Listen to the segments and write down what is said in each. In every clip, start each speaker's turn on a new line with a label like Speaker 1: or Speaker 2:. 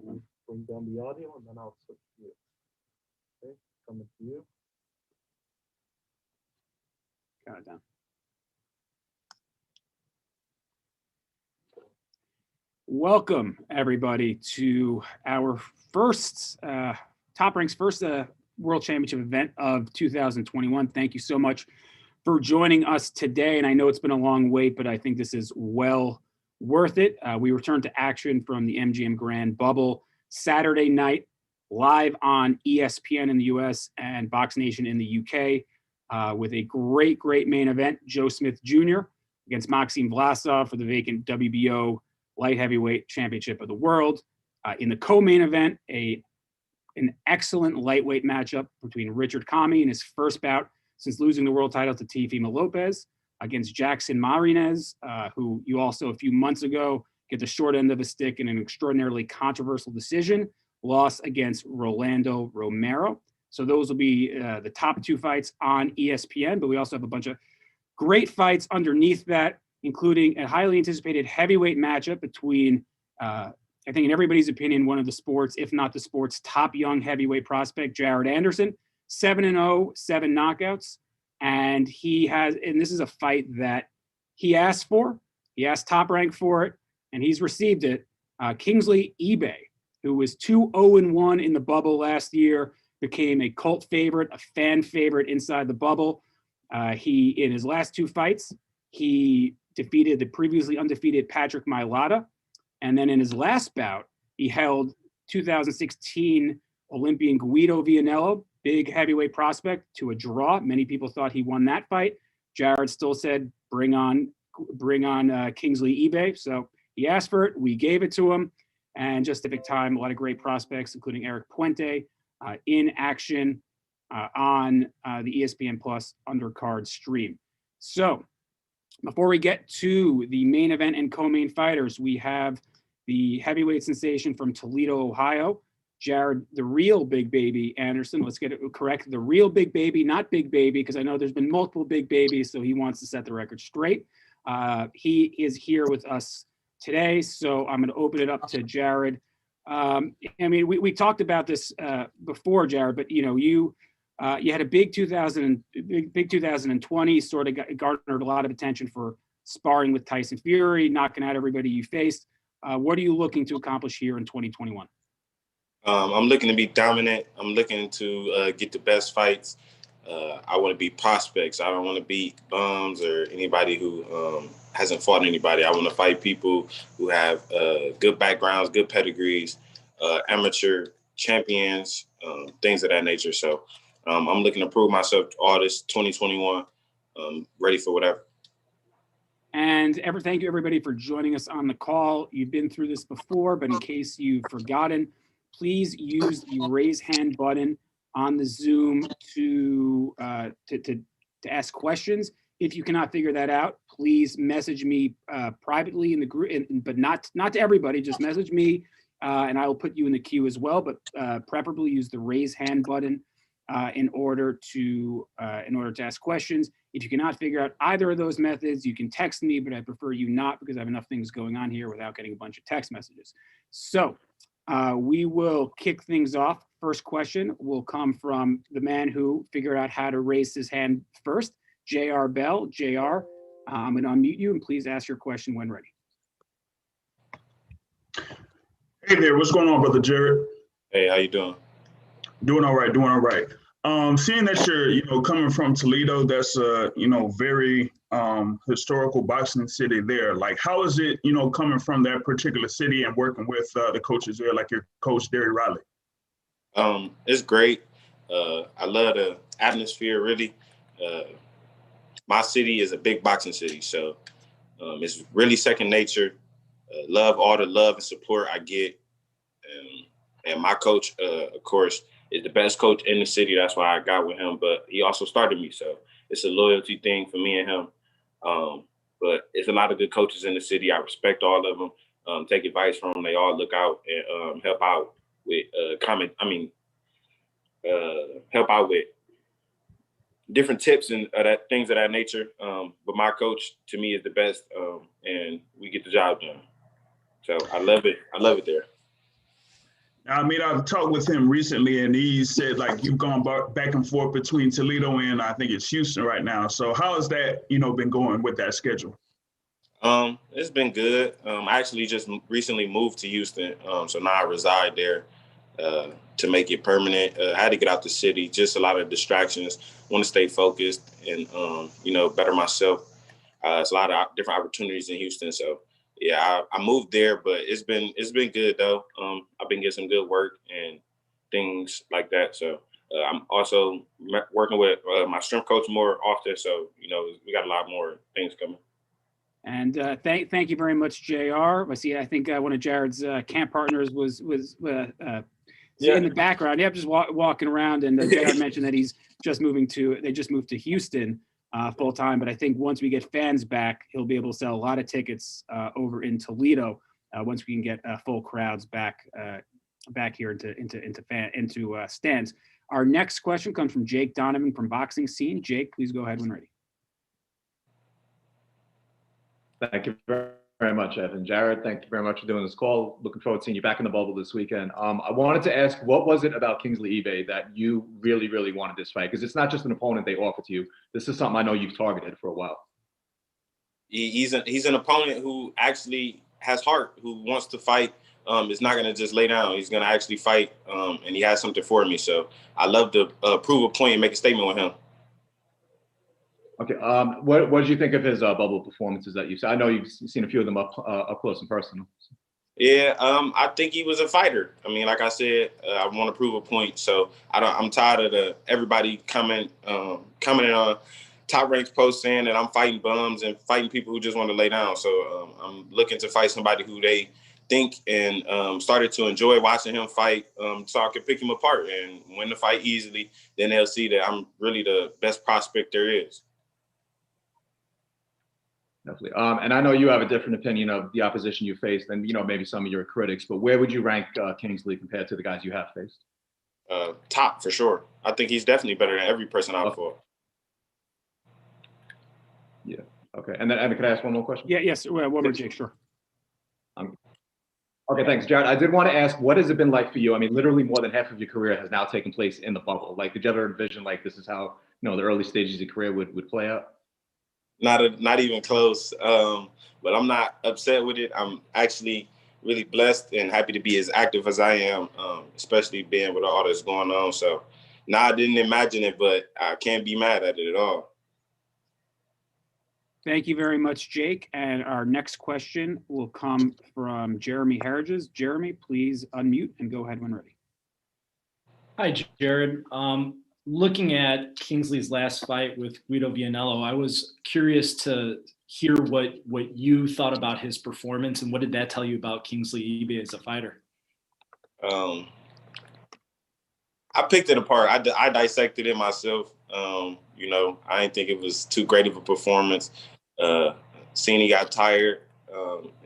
Speaker 1: will bring down the audio and then I'll switch to you. Okay, coming to you.
Speaker 2: Count it down. Welcome, everybody, to our first Top Rank's first World Championship event of 2021. Thank you so much for joining us today. And I know it's been a long wait, but I think this is well worth it. We returned to action from the MGM Grand Bubble Saturday night, live on ESPN in the US and Box Nation in the UK, with a great
Speaker 3: main event. Joe Smith Jr. against Maxim Vlasov for the vacant WBO light heavyweight championship of the world. In the co-main event, an excellent lightweight matchup between Richard Commey in his first bout since losing the world title to Teofimo Lopez against Jackson Marinez, who you also a few months ago get the short end of a stick in an extraordinarily controversial decision, loss against Rolando Romero. So those will be the top two fights on ESPN, but we also have a bunch of great fights underneath that, including a highly anticipated heavyweight matchup between, I think in everybody's opinion, one of the sports, if not the sport's top young heavyweight prospect, Jared Anderson, 7-0, 7 knockouts. And this is a fight that he asked for. He asked Top Rank for it, and he's received it. Kingsley eBay, who was 2-0-1 in the bubble last year, became a cult favorite, a fan favorite inside the bubble. In his last two fights, he defeated the previously undefeated Patrick Mailata. And then in his last bout, he held 2016 Olympian Guido Vianello, big heavyweight prospect, to a draw. Many people thought he won that fight. Jared still said, bring on Kingsley eBay. So he asked for it. We gave it to him. And just a big time, a lot of great prospects, including Eric Puente, in action on the ESPN Plus undercard stream. So before we get to the main event and co-main fighters, we have the heavyweight sensation from Toledo, Ohio, Jared, the real Big Baby Anderson. Let's get it correct. The real Big Baby, not Big Baby, because I know there's been multiple Big Babies, so he wants to set the record straight. He is here with us today, so I'm going to open it up to Jared. I mean, we talked about this before, Jared, but you had a big 2020, sort of garnered a lot of attention for sparring with Tyson Fury, knocking out everybody you faced. What are you looking to accomplish here in 2021?
Speaker 4: I'm looking to be dominant. I'm looking to get the best fights. I want to be prospects. I don't want to beat bums or anybody who hasn't fought anybody. I want to fight people who have good backgrounds, good pedigrees, amateur champions, things of that nature. So I'm looking to prove myself all this 2021, ready for whatever.
Speaker 3: And thank you, everybody, for joining us on the call. You've been through this before, but in case you've forgotten, please use the raise hand button on the Zoom to ask questions. If you cannot figure that out, please message me privately in the group, but not to everybody. Just message me, and I will put you in the queue as well. But preferably use the raise hand button in order to ask questions. If you cannot figure out either of those methods, you can text me, but I prefer you not, because I have enough things going on here without getting a bunch of text messages. So we will kick things off. First question will come from the man who figured out how to raise his hand first, JR Bell. JR, I'm going to unmute you, and please ask your question when ready.
Speaker 5: Hey there, what's going on, brother Jared?
Speaker 4: Hey, how you doing?
Speaker 5: Doing all right. Seeing that you're, coming from Toledo, that's very historical boxing city there. Like, how is it, coming from that particular city and working with the coaches there, like your coach, Derry Riley?
Speaker 4: It's great. I love the atmosphere, really. My city is a big boxing city, so it's really second nature. Love all the love and support I get. And my coach, of course, is the best coach in the city. That's why I got with him. But he also started me, so it's a loyalty thing for me and him. But it's a lot of good coaches in the city. I respect all of them. Take advice from them. They all look out and help out with help out with different tips and things of that nature. But my coach, to me, is the best, and we get the job done. So I love it. I love it there.
Speaker 5: I mean, I've talked with him recently, and he said like you've gone back and forth between Toledo and I think it's Houston right now. So how has that, been going with that schedule?
Speaker 4: It's been good. I actually just recently moved to Houston, so now I reside there to make it permanent. I had to get out the city, just a lot of distractions. Want to stay focused and better myself. It's a lot of different opportunities in Houston, so. Yeah, I moved there, but it's been good though. I've been getting some good work and things like that. So I'm also working with my strength coach more often. So we got a lot more things coming.
Speaker 2: And thank you very much, JR. I think one of Jared's camp partners was in the background. Yeah, just walking around, and JR mentioned that they just moved to Houston. Full time, but I think once we get fans back, he'll be able to sell a lot of tickets over in Toledo. Once we can get full crowds back here into stands. Our next question comes from Jake Donovan from Boxing Scene. Jake, please go ahead when ready.
Speaker 6: Thank you very much, Evan. Jared, thank you very much for doing this call. Looking forward to seeing you back in the bubble this weekend. I wanted to ask, what was it about Kingsley eBay that you really, really wanted this fight? Because it's not just an opponent they offer to you. This is something I know you've targeted for a while.
Speaker 4: He's an opponent who actually has heart, who wants to fight. Is not going to just lay down. He's going to actually fight, and he has something for me. So I love to prove a point and make a statement with him.
Speaker 6: Okay. What did you think of his bubble performances that you've seen? I know you've seen a few of them up close and personal.
Speaker 4: Yeah, I think he was a fighter. I mean, like I said, I want to prove a point. So I'm tired of everybody coming in on Top Ranks post saying that I'm fighting bums and fighting people who just want to lay down. So I'm looking to fight somebody who they think and started to enjoy watching him fight, so I can pick him apart and win the fight easily. Then they'll see that I'm really the best prospect there is.
Speaker 6: Definitely. And I know you have a different opinion of the opposition you faced than, maybe some of your critics, but where would you rank Kingsley compared to the guys you have faced?
Speaker 4: Top, for sure. I think he's definitely better than every person I've fought.
Speaker 6: Yeah. Okay. And then, Evan, can I ask one more question?
Speaker 2: Yeah, yes. One more, Jake, sure.
Speaker 6: Okay, thanks, Jared. I did want to ask, what has it been like for you? I mean, literally more than half of your career has now taken place in the bubble. Like, did you ever envision, like, this is how, the early stages of your career would play out?
Speaker 4: Not even close. But I'm not upset with it. I'm actually really blessed and happy to be as active as I am, especially being with all that's going on. So, I didn't imagine it, but I can't be mad at it at all.
Speaker 2: Thank you very much, Jake. And our next question will come from Jeremy Harridges. Jeremy, please unmute and go ahead when ready.
Speaker 7: Hi, Jared. Looking at Kingsley's last fight with Guido Vianello, I was curious to hear what you thought about his performance and what did that tell you about Kingsley eBay as a fighter? I
Speaker 4: picked it apart. I dissected it myself. I didn't think it was too great of a performance. Seeing he got tired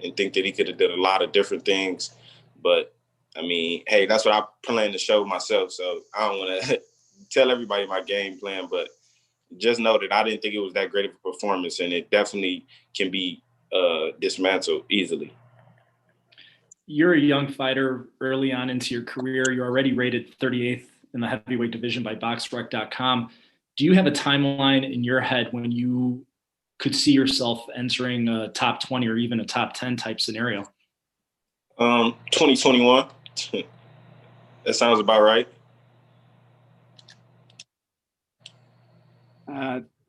Speaker 4: and think that he could have done a lot of different things. But, I mean, hey, that's what I plan to show myself. So I don't want to tell everybody my game plan, but just know that I didn't think it was that great of a performance, and it definitely can be dismantled easily.
Speaker 7: You're a young fighter early on into your career. You're already rated 38th in the heavyweight division by BoxRec.com. Do you have a timeline in your head when you could see yourself entering a top 20 or even a top 10 type scenario?
Speaker 4: 2021. That sounds about right.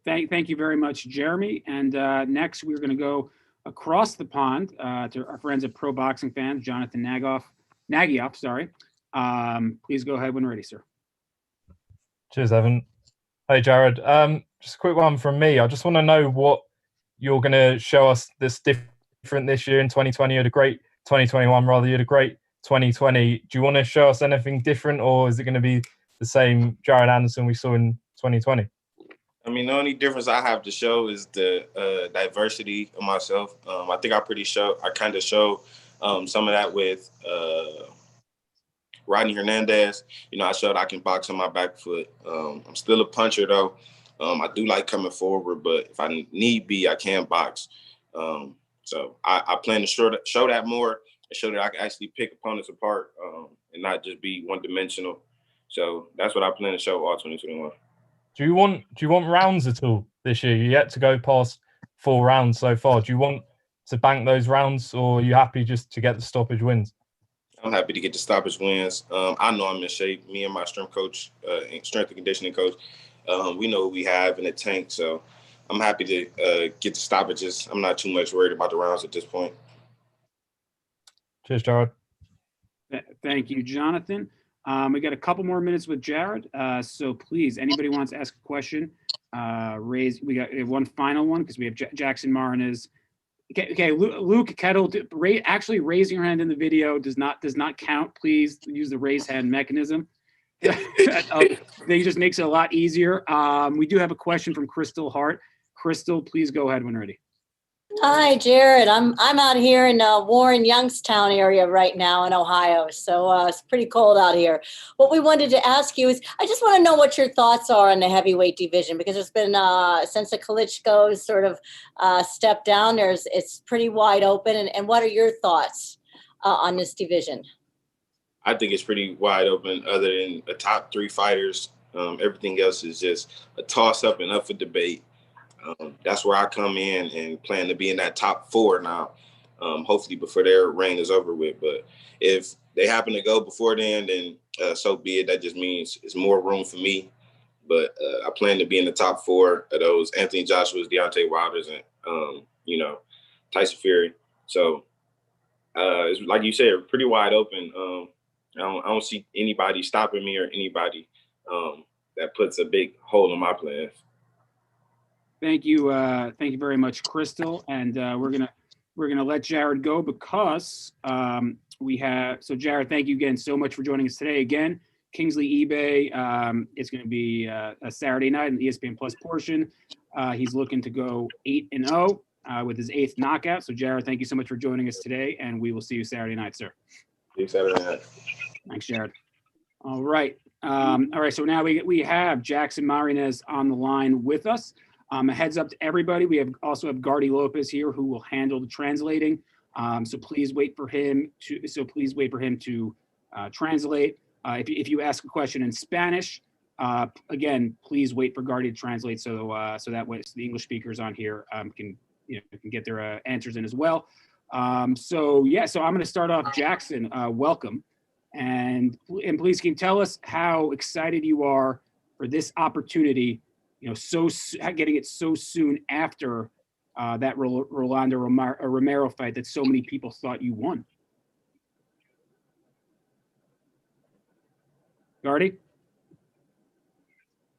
Speaker 2: Thank you very much, Jeremy. And next, we're going to go across the pond to our friends at Pro Boxing Fans, Jonathan Nagoff, sorry. Please go ahead when ready, sir.
Speaker 8: Cheers, Evan. Hey, Jared. Just a quick one from me. I just want to know what you're going to show us that's different this year in 2020. You had a great 2021, rather. You had a great 2020. Do you want to show us anything different, or is it going to be the same Jared Anderson we saw in 2020?
Speaker 4: I mean, the only difference I have to show is the diversity of myself. I think I kind of show some of that with Rodney Hernandez. I showed I can box on my back foot. I'm still a puncher, though. I do like coming forward, but if I need be, I can box. So I plan to show that more and show that I can actually pick opponents apart and not just be one-dimensional. So that's what I plan to show all 2021.
Speaker 8: Do you want rounds at all this year? You're yet to go past 4 rounds so far. Do you want to bank those rounds, or are you happy just to get the stoppage wins?
Speaker 4: I'm happy to get the stoppage wins. I know I'm in shape. Me and my strength coach, strength and conditioning coach, we know what we have in the tank. So I'm happy to get the stoppages. I'm not too much worried about the rounds at this point.
Speaker 8: Cheers, Jared.
Speaker 2: Thank you, Jonathan. We got a couple more minutes with Jared. So please, anybody wants to ask a question, raise. We got one final one because we have Jackson Marinez. Okay, Luke Kettle, actually raising your hand in the video does not count. Please use the raise hand mechanism. They just makes it a lot easier. We do have a question from Crystal Hart. Crystal, please go ahead when ready.
Speaker 9: Hi, Jared. I'm out here in Warren, Youngstown area right now in Ohio. So it's pretty cold out here. What we wanted to ask you is, I just want to know what your thoughts are on the heavyweight division, because it's been since the Klitschko's sort of stepped down, it's pretty wide open. And what are your thoughts on this division?
Speaker 4: I think it's pretty wide open. Other than the top 3 fighters, everything else is just a toss-up and up for debate. That's where I come in and plan to be in that top 4 now, hopefully before their reign is over with. But if they happen to go before then so be it. That just means it's more room for me. But I plan to be in the top 4 of those Anthony Joshua's, Deontay Wilder's, and, Tyson Fury. So it's like you said, pretty wide open. I don't see anybody stopping me or anybody that puts a big hole in my plans.
Speaker 2: Thank you very much, Crystal. And we're gonna let Jared go because we have. So Jared, thank you again so much for joining us today. Again, Kingsley eBay. It's going to be a Saturday night in the ESPN Plus portion. He's looking to go 8-0 with his 8th knockout. So Jared, thank you so much for joining us today, and we will see you Saturday night, sir.
Speaker 4: See you Saturday night.
Speaker 2: Thanks, Jared. All right. So now we have Jackson Marinez on the line with us. A heads up to everybody. We also have Gardy Lopez here who will handle the translating. So please wait for him to translate. If you ask a question in Spanish, again, please wait for Gardy to translate so that way the English speakers on here can get their answers in as well. So I'm going to start off. Jackson, welcome, and please can you tell us how excited you are for this opportunity. Getting it so soon after that Rolando Romero fight that so many people thought you won. Gardy?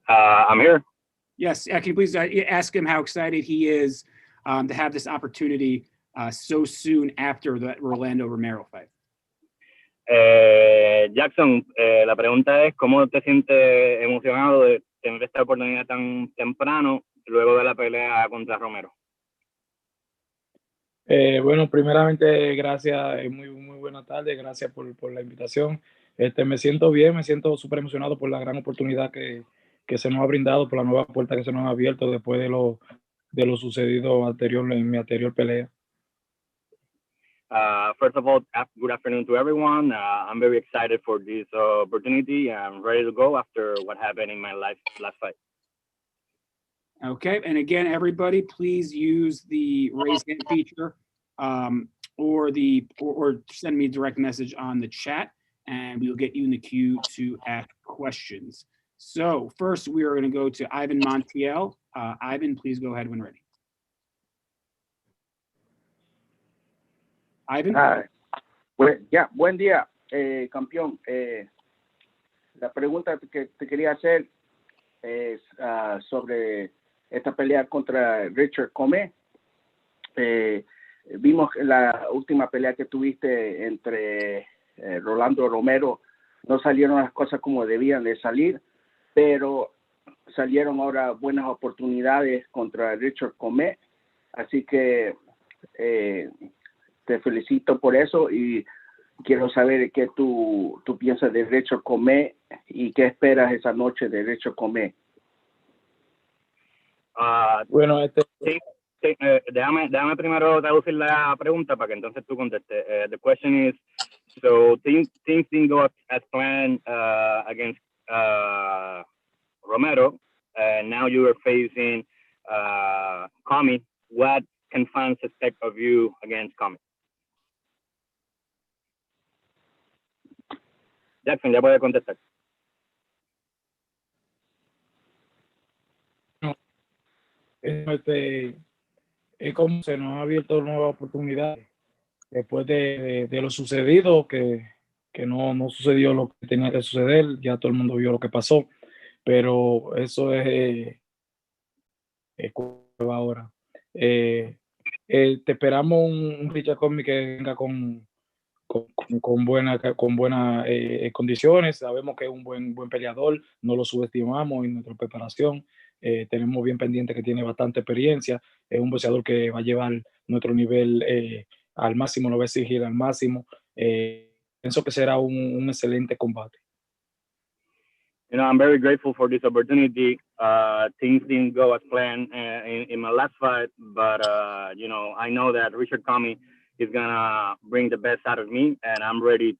Speaker 10: I'm here.
Speaker 2: Yes. Can you please ask him how excited he is to have this opportunity so soon after that Rolando Romero fight?
Speaker 10: Jackson, la pregunta es, ¿cómo te sientes emocionado de tener esta oportunidad tan temprano luego de la pelea contra Romero?
Speaker 11: Bueno, primeramente, gracias, muy buena tarde, gracias por la invitación. Me siento bien, me siento súper emocionado por la gran oportunidad que se nos ha brindado, por la nueva puerta que se nos ha abierto después de lo sucedido en mi anterior pelea.
Speaker 10: First of all, good afternoon to everyone. I'm very excited for this opportunity. I'm ready to go after what happened in my last fight.
Speaker 2: Okay, and again, everybody, please use the raise hand feature or send me a direct message on the chat, and we will get you in the queue to ask questions. So first, we are going to go to Ivan Montiel. Ivan, please go ahead when ready. Ivan.
Speaker 12: Buen día, campeón. La pregunta que te quería hacer es sobre esta pelea contra Richard Commey. Vimos la última pelea que tuviste entre Rolando Romero. No salieron las cosas como debían de salir, pero salieron ahora buenas oportunidades contra Richard Commey. Así que te felicito por eso y quiero saber qué tú piensas de Richard Commey y qué esperas esa noche de Richard Commey.
Speaker 11: Bueno,
Speaker 10: Sí, déjame primero traducir la pregunta para que entonces tú contestes. The question is, so things didn't go as planned against Romero. Now you are facing Commey. What can fans expect of you against Commey? Jackson, ya puede contestar.
Speaker 11: Es como se nos ha abierto nuevas oportunidades después de lo sucedido, que no sucedió lo que tenía que suceder, ya todo el mundo vio lo que pasó, pero eso es ahora. Te esperamos un Richard Commey que venga con buenas condiciones. Sabemos que es un buen peleador, no lo subestimamos en nuestra preparación. Tenemos bien pendiente que tiene bastante experiencia, es un boxeador que va a llevar nuestro nivel al máximo, lo va a exigir al máximo. Pienso que será un excelente combate.
Speaker 10: You know, I'm very grateful for this opportunity. Things didn't go as planned in my last fight, but you know, I know that Richard Commey is gonna bring the best out of me, and I'm ready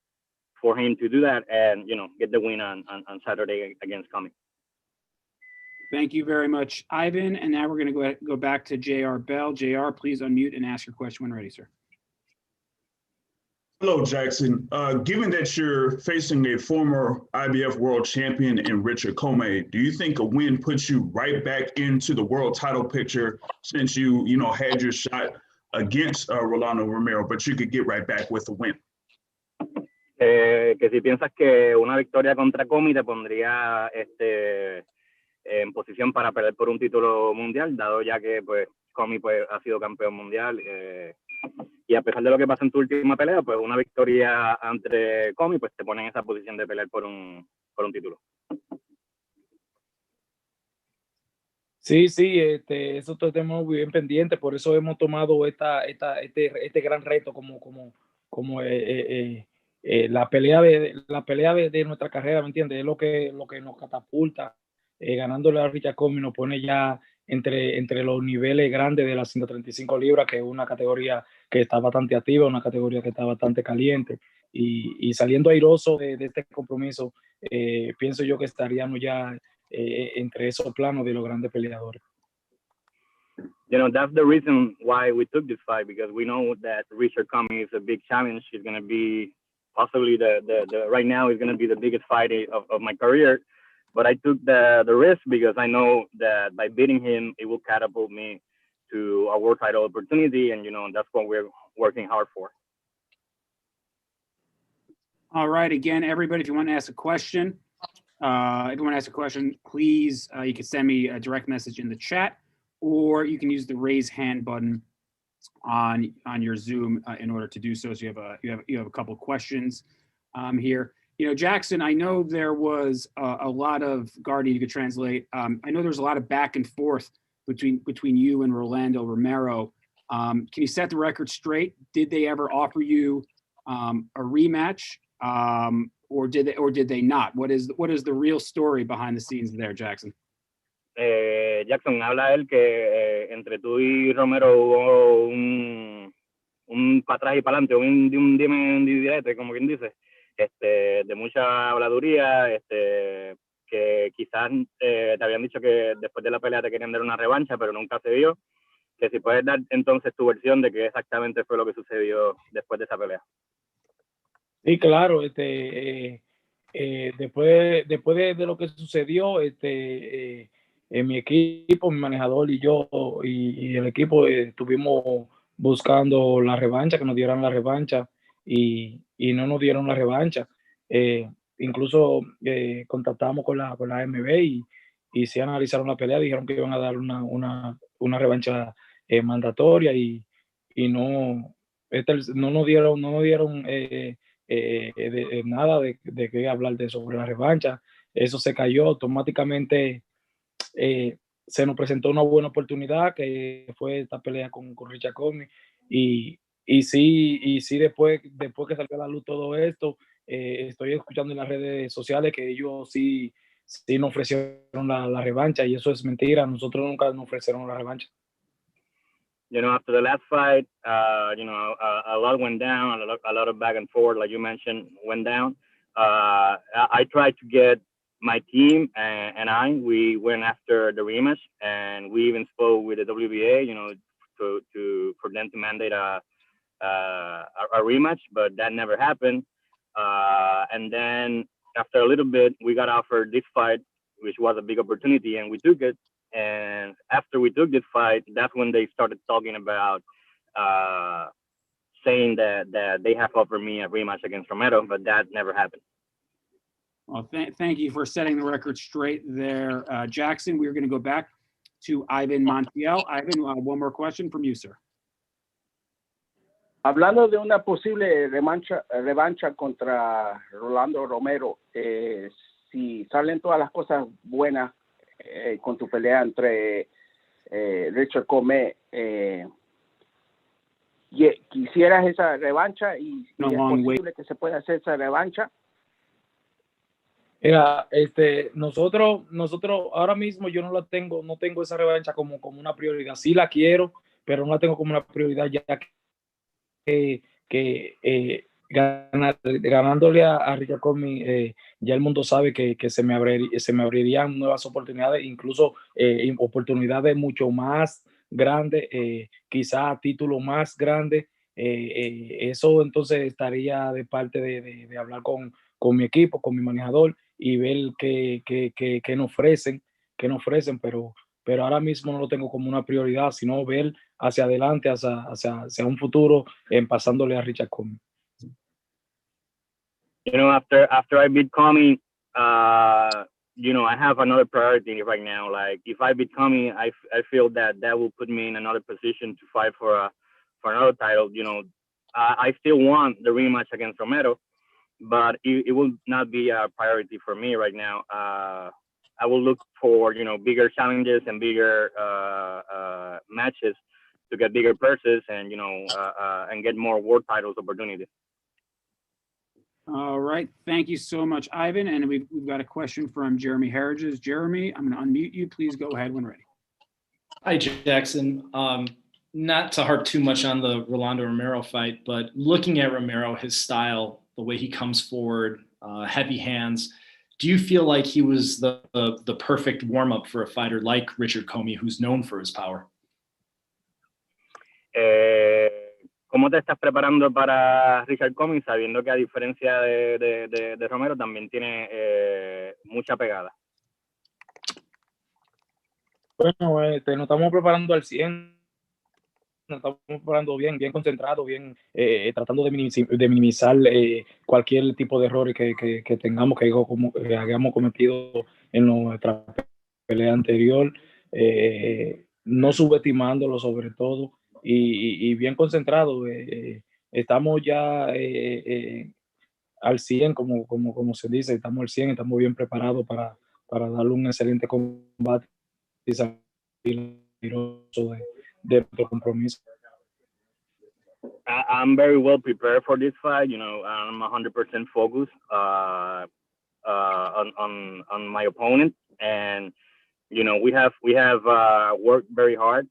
Speaker 10: for him to do that and, you know, get the win on Saturday against Commey.
Speaker 2: Thank you very much, Ivan. And now we're going to go back to JR Bell. JR, please unmute and ask your question when ready, sir.
Speaker 5: Hello, Jackson. Given that you're facing a former IBF world champion in Richard Commey, do you think a win puts you right back into the world title picture since you had your shot against Rolando Romero, but you could get right back with a win?
Speaker 10: Que si piensas que una victoria contra Commey te pondría en posición para pelear por un título mundial, dado ya que pues Commey pues ha sido campeón mundial, y a pesar de lo que pasó en tu última pelea, pues una victoria ante Commey pues te pone en esa posición de pelear por un título.
Speaker 11: Sí, eso todo tenemos muy bien pendiente, por eso hemos tomado este gran reto como la pelea de nuestra carrera, ¿me entiendes? Es lo que nos catapulta, ganándole a Richard Commey nos pone ya entre los niveles grandes de las 135 libras, que es una categoría que está bastante activa, una categoría que está bastante caliente, y saliendo airoso de este compromiso, pienso yo que estaríamos ya entre esos planos de los grandes peleadores.
Speaker 10: You know, that's the reason why we took this fight, because we know that Richard Commey is a big challenge. He's going to be possibly right now is going to be the biggest fight of my career. But I took the risk because I know that by beating him, it will catapult me to a world title opportunity. And, you know, that's what we're working hard for.
Speaker 2: All right. Again, everybody, if you want to ask a question, please, you can send me a direct message in the chat, or you can use the raise hand button on your Zoom in order to do so. So you have a couple of questions here. You know, Jackson, I know there was a lot of, Guardian, you could translate. I know there's a lot of back and forth between you and Rolando Romero. Can you set the record straight? Did they ever offer you a rematch, or did they not? What is the real story behind the scenes there, Jackson?
Speaker 10: Jackson, habla él que entre tú y Romero hubo un para atrás y para adelante, un dime un direte, como quien dice, de mucha habladuría, que quizás te habían dicho que después de la pelea te querían dar una revancha, pero nunca se dio. Que si puedes dar entonces tu versión de qué exactamente fue lo que sucedió después de esa pelea.
Speaker 11: Sí, claro, después de lo que sucedió, mi equipo, mi manejador y yo y el equipo estuvimos buscando la revancha, que nos dieran la revancha, y no nos dieron la revancha. Incluso contactamos con la AMB y se analizaron la pelea, dijeron que iban a dar una revancha mandatoria, y no nos dieron nada de qué hablar sobre la revancha. Eso se cayó automáticamente. Se nos presentó una buena oportunidad, que fue esta pelea con Richard Commey, y sí, después que salió a la luz todo esto, estoy escuchando en las redes sociales que ellos sí nos ofrecieron la revancha, y eso es mentira. Nosotros nunca nos ofrecieron la revancha.
Speaker 10: you know, after the last fight, you know, a lot went down, a lot of back and forth, like you mentioned, went down. I tried to get my team and we went after the rematch, and we even spoke with the WBA, you know, for them to mandate a rematch, but that never happened. And then after a little bit, we got offered this fight, which was a big opportunity, and we took it. And after we took this fight, that's when they started talking about saying that they have offered me a rematch against Romero, but that never happened.
Speaker 2: Well, thank you for setting the record straight there, Jackson. We're going to go back to Ivan Montiel. Ivan, one more question from you, sir.
Speaker 12: Hablando de una posible revancha contra Rolando Romero, si salen todas las cosas buenas con tu pelea entre Richard Commey, ¿quisieras esa revancha y es posible que se pueda hacer esa revancha?
Speaker 11: Mira, nosotros ahora mismo yo no tengo esa revancha como una prioridad. Sí la quiero, pero no la tengo como una prioridad, ya que ganándole a Richard Commey, ya el mundo sabe que se me abrirían nuevas oportunidades, incluso oportunidades mucho más grandes, quizá título más grande. Eso entonces estaría de parte de hablar con mi equipo, con mi manejador, y ver qué nos ofrecen, pero ahora mismo no lo tengo como una prioridad, sino ver hacia adelante, hacia un futuro, pasándole a Richard Commey.
Speaker 10: You know, after I beat Commey, you know, I have another priority right now. Like, if I beat Commey, I feel that will put me in another position to fight for another title. You know, I still want the rematch against Romero, but it will not be a priority for me right now. I will look for, you know, bigger challenges and bigger matches to get bigger purses and, you know, and get more world titles opportunities.
Speaker 2: All right. Thank you so much, Ivan. And we've got a question from Jeremy Harridges. Jeremy, I'm going to unmute you. Please go ahead when ready.
Speaker 7: Hi, Jackson. Not to harp too much on the Rolando Romero fight, but looking at Romero, his style, the way he comes forward, heavy hands, do you feel like he was the perfect warm-up for a fighter like Richard Commey, who's known for his power?
Speaker 10: ¿Cómo te estás preparando para Richard Commey, sabiendo que a diferencia de Romero también tiene mucha pegada?
Speaker 11: Bueno, nos estamos preparando al 100, nos estamos preparando bien concentrados, bien, tratando de minimizar cualquier tipo de errores que tengamos, que hayamos cometido en nuestra pelea anterior, no subestimándolo sobre todo. Y bien concentrado, estamos ya al 100, como se dice, estamos al 100, estamos bien preparados para darle un excelente combate y salir de nuestro compromiso.
Speaker 10: I'm very well prepared for this fight. You know, I'm 100% focused on my opponent, and you know, we have worked very hard.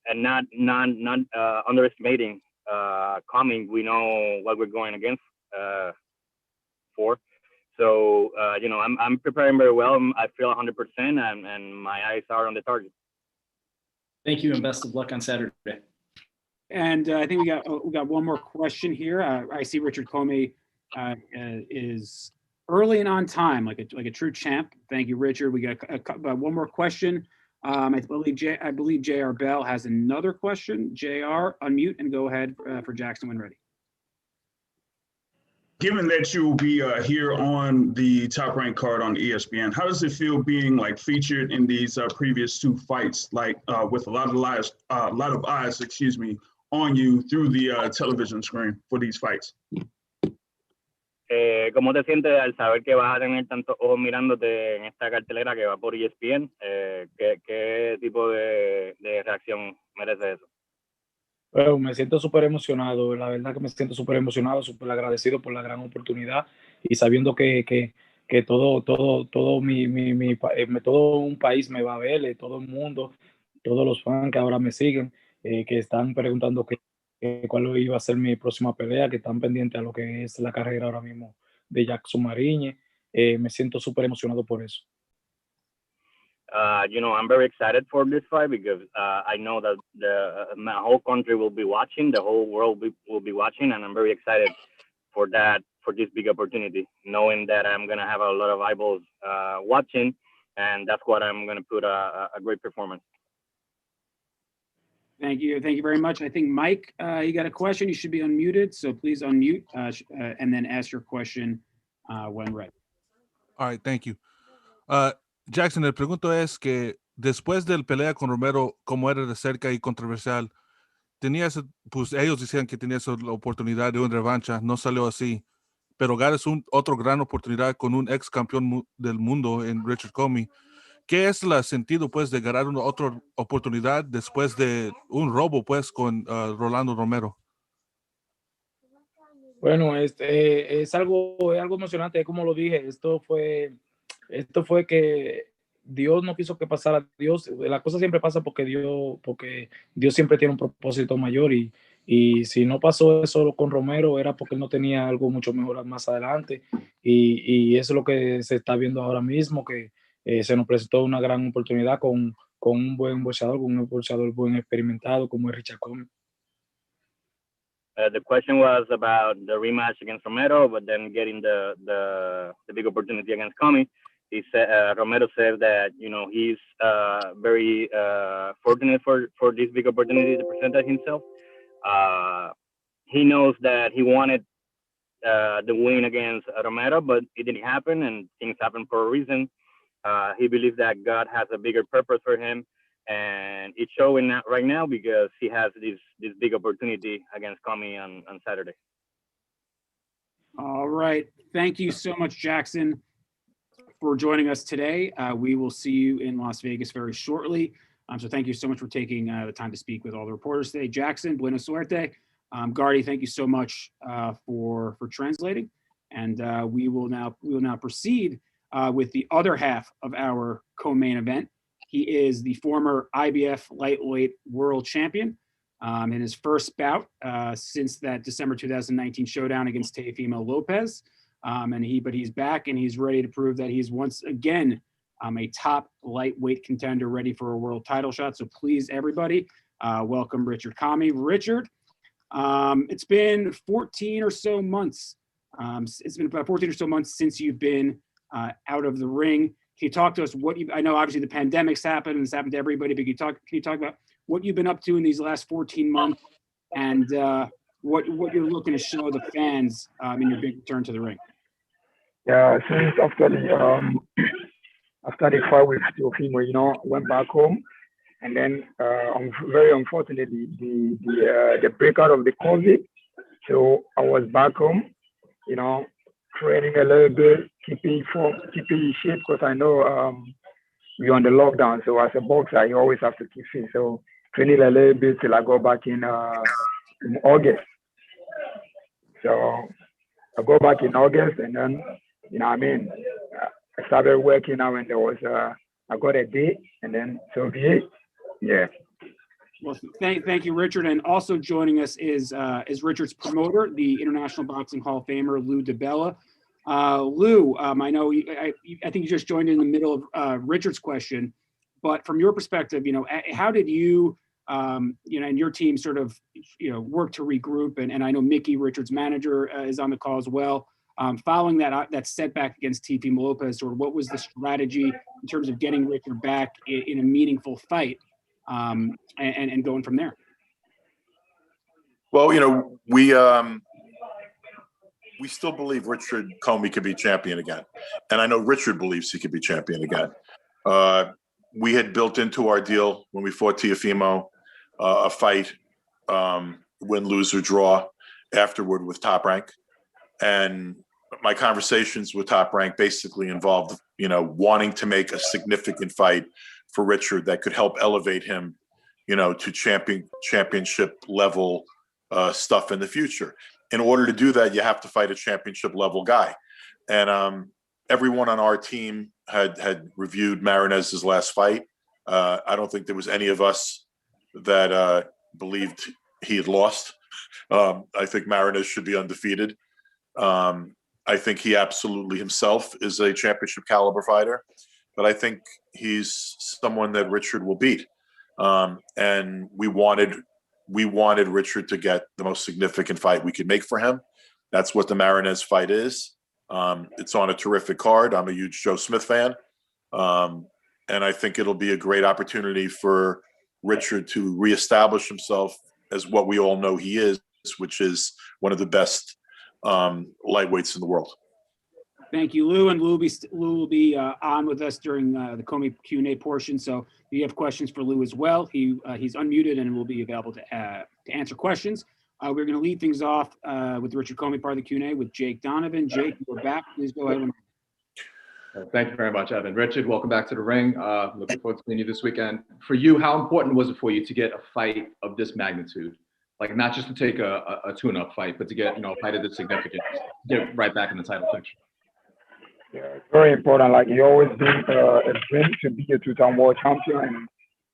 Speaker 10: And not underestimating Commey. We know what we're going against for. So you know, I'm preparing very well. I feel 100%, and my eyes are on the target.
Speaker 7: Thank you, and best of luck on Saturday.
Speaker 2: And I think we got one more question here. I see Richard Commey is early and on time, like a true champ. Thank you, Richard. We got one more question. I believe J.R. Bell has another question. J.R., unmute and go ahead for Jackson when ready.
Speaker 5: Given that you'll be here on the Top Rank card on ESPN, how does it feel being like featured in these previous two fights, like with a lot of eyes, on you through the television screen for these fights?
Speaker 10: ¿Cómo te sientes al saber que vas a tener tantos ojos mirándote en esta cartelera que va por ESPN? ¿Qué tipo de reacción merece eso?
Speaker 11: Bueno, me siento súper emocionado, la verdad que me siento súper emocionado, súper agradecido por la gran oportunidad y sabiendo que todo un país me va a ver, todo el mundo, todos los fans que ahora me siguen, que están preguntando cuál iba a ser mi próxima pelea, que están pendientes a lo que es la carrera ahora mismo de Jackson Marinez. Me siento súper emocionado por eso.
Speaker 10: I'm very excited for this fight because I know that my whole country will be watching, the whole world will be watching, and I'm very excited for this big opportunity, knowing that I'm gonna have a lot of eyeballs watching, and that's what I'm gonna put a great performance.
Speaker 2: Thank you very much. I think Mike, you got a question. You should be unmuted, so please unmute and then ask your question when ready.
Speaker 13: All right, thank you. Jackson, el pregunto es que después del pelea con Romero, como era de cerca y controversial, tenías, pues ellos decían que tenías la oportunidad de una revancha, no salió así, pero ganas otra gran oportunidad con un ex campeón del mundo en Richard Commey. ¿Qué es el sentido, pues, de ganar una otra oportunidad después de un robo, pues, con Rolando Romero?
Speaker 11: Bueno, es algo emocionante, como lo dije, esto fue que Dios no quiso que pasara. La cosa siempre pasa porque Dios siempre tiene un propósito mayor, y si no pasó eso con Romero era porque él no tenía algo mucho mejor más adelante, y eso es lo que se está viendo ahora mismo, que se nos presentó una gran oportunidad con un buen boxeador, buen experimentado como es Richard Commey.
Speaker 10: The question was about the rematch against Romero, but then getting the big opportunity against Commey. He said Romero said that he's very fortunate for this big opportunity to present himself. He knows that he wanted the win against Romero, but it didn't happen, and things happen for a reason. He believes that God has a bigger purpose for him, and it's showing right now because he has this big opportunity against Commey on Saturday.
Speaker 2: All right. Thank you so much, Jackson, for joining us today. We will see you in Las Vegas very shortly. So thank you so much for taking the time to speak with all the reporters today. Jackson, buena suerte. Gardy, thank you so much for translating. And we will now proceed with the other half of our co-main event. He is the former IBF lightweight world champion in his first bout since that December 2019 showdown against Teofimo Lopez. But he's back and he's ready to prove that he's once again a top lightweight contender ready for a world title shot. So please, everybody, welcome Richard Commey. Richard, it's been 14 or so months. It's been about 14 or so months since you've been out of the ring. Can you talk to us I know obviously the pandemic's happened and it's happened to everybody, but can you talk about what you've been up to in these last 14 months and what you're looking to show the fans in your big return to the ring?
Speaker 11: Yeah, since after the fight with Teofimo, went back home, and then very unfortunately the breakout of the COVID. So I was back home, training a little bit, keeping in shape, because I know we're on the lockdown. So as a boxer, you always have to keep fit. So training a little bit till I go back in August. So I go back in August, and then I started working out, and there was I got a date, and then so yeah.
Speaker 2: Well, thank you, Richard. And also joining us is Richard's promoter, the International Boxing Hall of Famer, Lou DiBella. Lou, I know I think you just joined in the middle of Richard's question, but from your perspective, how did you, and your team sort of, work to regroup? And I know Mickey, Richard's manager, is on the call as well. Following that setback against Teofimo Lopez, or what was the strategy in terms of getting Richard back in a meaningful fight? And going from there.
Speaker 14: Well, we still believe Richard Commey could be champion again, and I know Richard believes he could be champion again. We had built into our deal when we fought Teofimo a fight, win, lose, or draw afterward with Top Rank, and my conversations with Top Rank basically involved, wanting to make a significant fight for Richard that could help elevate him, to championship level stuff in the future. In order to do that, you have to fight a championship level guy. And everyone on our team had reviewed Marinez's last fight. I don't think there was any of us that believed he had lost. I think Marinez should be undefeated. I think he absolutely himself is a championship caliber fighter, but I think he's someone that Richard will beat. And we wanted Richard to get the most significant fight we could make for him. That's what the Marinez fight is. It's on a terrific card. I'm a huge Joe Smith fan. And I think it'll be a great opportunity for Richard to reestablish himself as what we all know he is, which is one of the best lightweights in the world.
Speaker 2: Thank you, Lou. And Lou will be on with us during the Commey Q&A portion. So if you have questions for Lou as well, he's unmuted and will be available to answer questions. We're going to lead things off with the Richard Commey part of the Q&A with Jake Donovan. Jake, we're back. Please go ahead.
Speaker 6: Thank you very much, Evan. Richard, welcome back to the ring. Looking forward to seeing you this weekend. For you, how important was it for you to get a fight of this magnitude? Like, not just to take a tune-up fight, but to get, a fight of this significance, get right back in the title picture.
Speaker 11: Yeah, it's very important. Like, it always been a dream to be a two-time world champion. And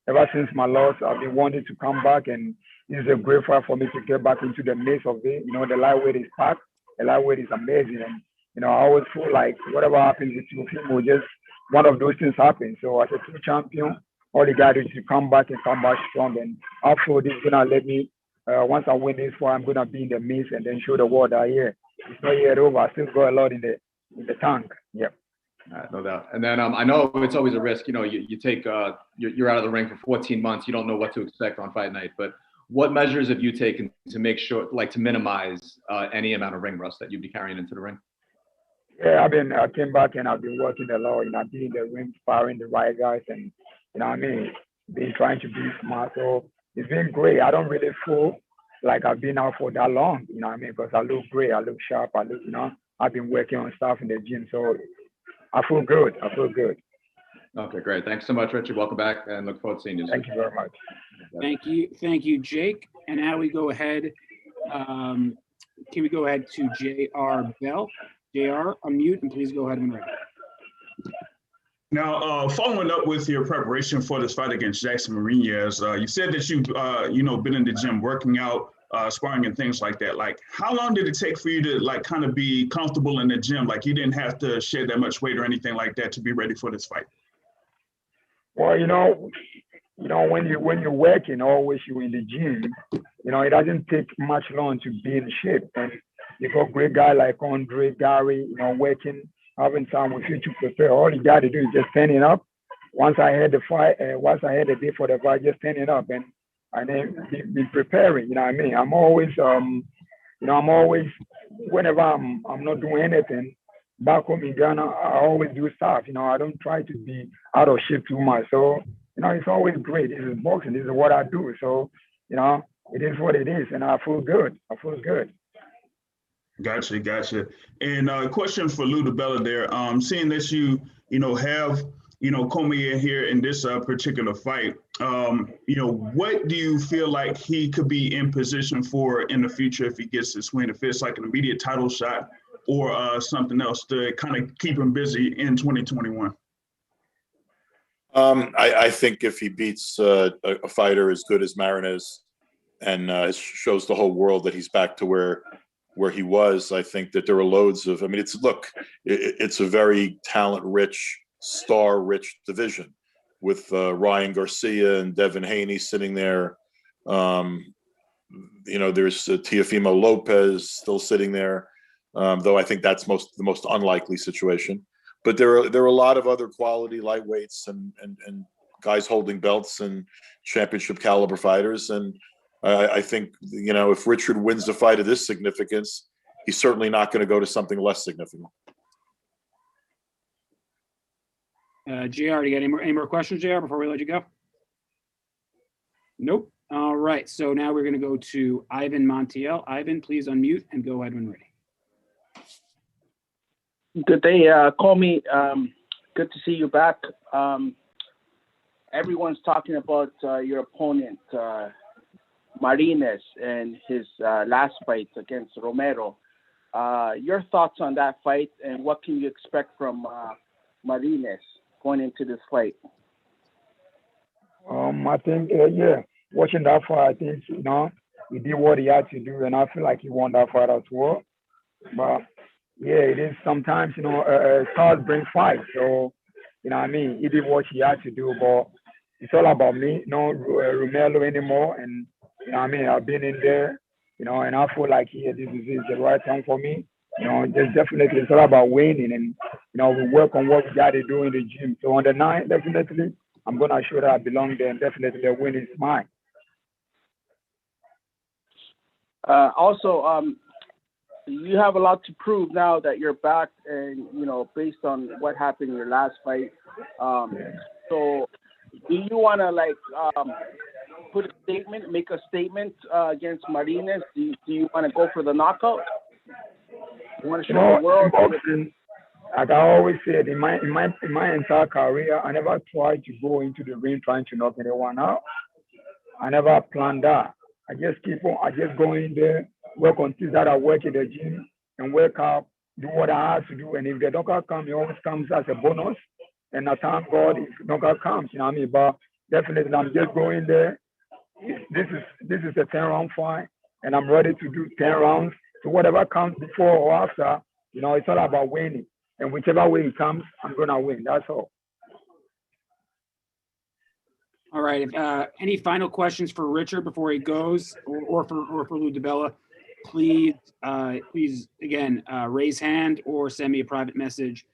Speaker 11: ever since my loss, I've been wanting to come back. And it's a great fight for me to get back into the midst of it. The lightweight is packed. The lightweight is amazing. And, I always feel like whatever happens with two people, just one of those things happen. So as a two champion, all you got to do is to come back and come back strong. And after this is going to let me, once I win this fight, I'm going to be in the midst and then show the world that, yeah, it's not yet over. I still got a lot in the tank. Yep.
Speaker 6: No doubt. And then I know it's always a risk. You take you're out of the ring for 14 months. You don't know what to expect on fight night. But what measures have you taken to make sure, to minimize any amount of ring rust that you'd be carrying into the ring?
Speaker 11: Yeah, I came back and I've been working a lot. I've been in the ring, sparring the right guys, and been trying to be smart. So it's been great. I don't really feel like I've been out for that long. Because I look great, I look sharp, I've been working on stuff in the gym, so I feel good.
Speaker 6: Okay, great. Thanks so much, Richard. Welcome back, and look forward to seeing you.
Speaker 11: Thank you very much.
Speaker 2: Thank you, Jake. And now we go ahead. Can we go ahead to J.R. Bell? J.R., unmute, and please go ahead and ready.
Speaker 5: Now, following up with your preparation for this fight against Jackson Marinez, you said that you've been in the gym working out, sparring and things like that. Like, how long did it take for you to kind of be comfortable in the gym? Like, you didn't have to shed that much weight or anything like that to be ready for this fight?
Speaker 11: Well, when you're working, always you're in the gym. It doesn't take much long to be in shape. And you got great guy like Andre, Gary, working, having time with you to prepare. All you got to do is just standing up. Once I had the day for the fight, just standing up and then be preparing. I'm always, whenever I'm not doing anything, back home in Ghana, I always do stuff. I don't try to be out of shape too much. So, it's always great. This is boxing. This is what I do. So, it is what it is, and I feel good.
Speaker 5: Gotcha. And a question for Lou DiBella there. Seeing that you have Commey in here in this particular fight, what do you feel like he could be in position for in the future if he gets this win? If it's like an immediate title shot or something else to kind of keep him busy in 2021?
Speaker 14: I think if he beats a fighter as good as Marinez and shows the whole world that he's back to where he was, I think that there are loads of, it's a very talent-rich, star-rich division with Ryan Garcia and Devin Haney sitting there. There's Teofimo Lopez still sitting there, though I think that's the most unlikely situation. But there are a lot of other quality lightweights and guys holding belts and championship caliber fighters. And I think, if Richard wins the fight of this significance, he's certainly not going to go to something less significant.
Speaker 2: JR, do you got any more questions, JR, before we let you go? Nope. All right. So now we're going to go to Ivan Montiel. Ivan, please unmute and go ahead when ready.
Speaker 12: Good day, Commey. Good to see you back. Everyone's talking about your opponent, Marinez, and his last fight against Romero. Your thoughts on that fight, and what can you expect from Marinez going into this fight?
Speaker 11: I think, yeah, watching that fight, I think, he did what he had to do, and I feel like he won that fight as well. But yeah, it is sometimes, stars bring fights. So, what I mean? He did what he had to do, but it's all about me, Romelo anymore. And, what I mean? I've been in there, and I feel like, yeah, this is the right time for me. Just definitely, it's all about winning. And, we work on what we got to do in the gym. So on the night, definitely, I'm going to show that I belong there, and definitely the win is mine.
Speaker 12: Also, you have a lot to prove now that you're back, and based on what happened in your last fight. So, do you want to put a statement, make a statement against Marinez? Do you want to go for the knockout? You want to show the world?
Speaker 11: Boxing, like I always said, in my entire career, I never tried to go into the ring trying to knock anyone out. I never planned that. I just go in there, work on things that I work in the gym, and work out, do what I have to do. And if the knockout comes, it always comes as a bonus. And I thank God if knockout comes, But definitely, I'm just going there. This is a 10-round fight, and I'm ready to do 10 rounds. So whatever comes before or after, it's all about winning. And whichever way it comes, I'm gonna win. That's all.
Speaker 2: All right. Any final questions for Richard before he goes, or for Lou DiBella? Please again raise hand or send me a private message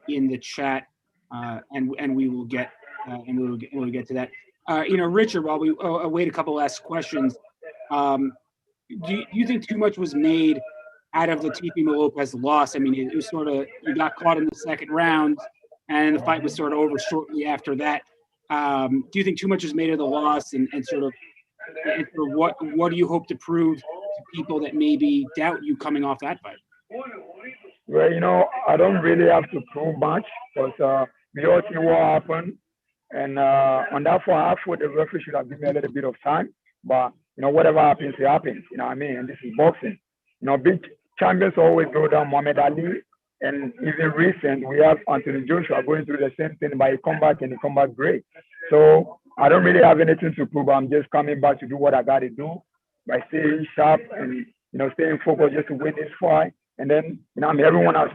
Speaker 2: in the chat, and we will get we'll get to that. Richard, while we wait a couple last questions, do you think too much was made out of the Teofimo Lopez loss? I mean, it was sort of, you got caught in the second round, and the fight was sort of over shortly after that. Do you think too much was made of the loss, and what do you hope to prove to people that maybe doubt you coming off that fight?
Speaker 11: Well, I don't really have to prove much, because we all see what happened. And on that fight, I thought the referee should have given me a little bit of time. But, whatever happens, it happens. And this is boxing. Big champions always go down. Muhammad Ali, and even recent, we have Anthony Joshua going through the same thing, but he come back great. So I don't really have anything to prove. I'm just coming back to do what I got to do by staying sharp and, staying focused just to win this fight. And then, everyone knows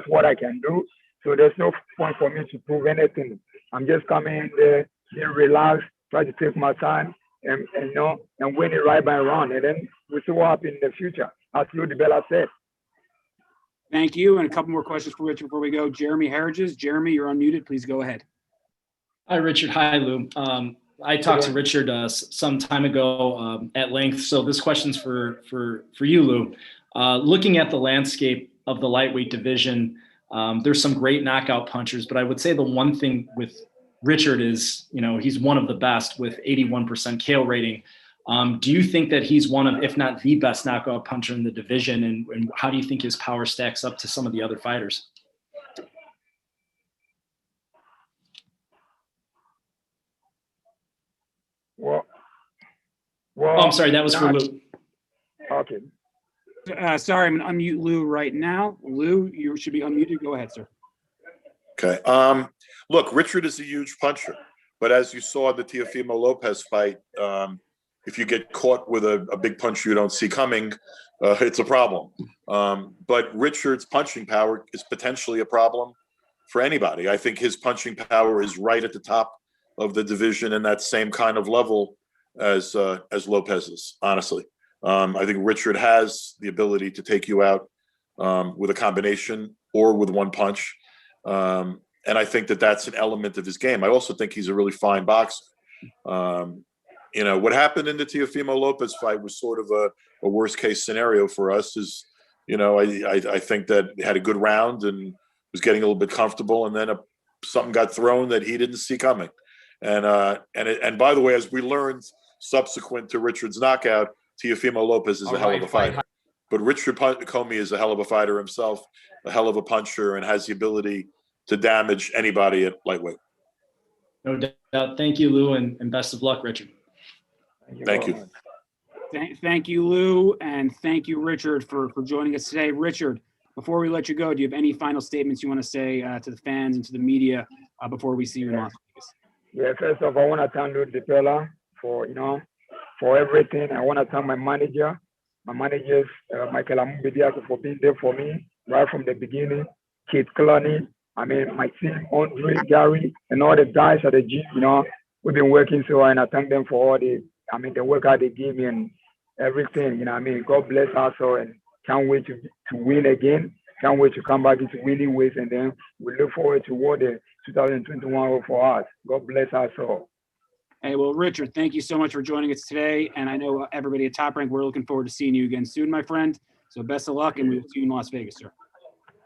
Speaker 11: what I can do. So there's no point for me to prove anything. I'm just coming in there, being relaxed, try to take my time, and win it right by round. And then we'll see what happens in the future, as Lou DiBella said.
Speaker 2: Thank you. And a couple more questions for Richard before we go. Jeremy Harridges. Jeremy, you're unmuted. Please go ahead.
Speaker 7: Hi, Richard. Hi, Lou. I talked to Richard some time ago at length. So this question's for you, Lou. Looking at the landscape of the lightweight division, there's some great knockout punchers, but I would say the one thing with Richard is, he's one of the best with 81% KO rating. Do you think that he's one of, if not the best knockout puncher in the division? And how do you think his power stacks up to some of the other fighters?
Speaker 11: Well,
Speaker 7: I'm sorry, that was for Lou.
Speaker 11: Okay.
Speaker 2: Sorry, I'm going to unmute Lou right now. Lou, you should be unmuted. Go ahead, sir.
Speaker 14: Okay. Look, Richard is a huge puncher, but as you saw the Teofimo Lopez fight, if you get caught with a big punch you don't see coming, it's a problem. But Richard's punching power is potentially a problem for anybody. I think his punching power is right at the top of the division in that same kind of level as Lopez's, honestly. I think Richard has the ability to take you out with a combination or with one punch. And I think that that's an element of his game. I also think he's a really fine boxer. What happened in the Teofimo Lopez fight was sort of a worst case scenario for us is, I think that he had a good round and was getting a little bit comfortable, and then something got thrown that he didn't see coming. And by the way, as we learned subsequent to Richard's knockout, Teofimo Lopez is a hell of a fighter. But Richard Commey is a hell of a fighter himself, a hell of a puncher, and has the ability to damage anybody at lightweight.
Speaker 7: No doubt. Thank you, Lou, and best of luck, Richard.
Speaker 14: Thank you.
Speaker 2: Thank you, Lou, and thank you, Richard, for joining us today. Richard, before we let you go, do you have any final statements you want to say to the fans and to the media before we see you in Las Vegas?
Speaker 11: Yeah, first of all, I want to thank Lou DiPella for, for everything. I want to thank my managers, Michael Amubidiak, for being there for me right from the beginning. Kate Clooney, my team, Andre, Gary, and all the guys at the gym, we've been working so hard, and I thank them for all the workout they give me and everything, God bless us all, and can't wait to win again. Can't wait to come back into winning ways, and then we look forward to what the 2021 for us. God bless us all.
Speaker 2: Hey, well, Richard, thank you so much for joining us today. And I know everybody at Top Rank, we're looking forward to seeing you again soon, my friend. So best of luck, and we will see you in Las Vegas, sir.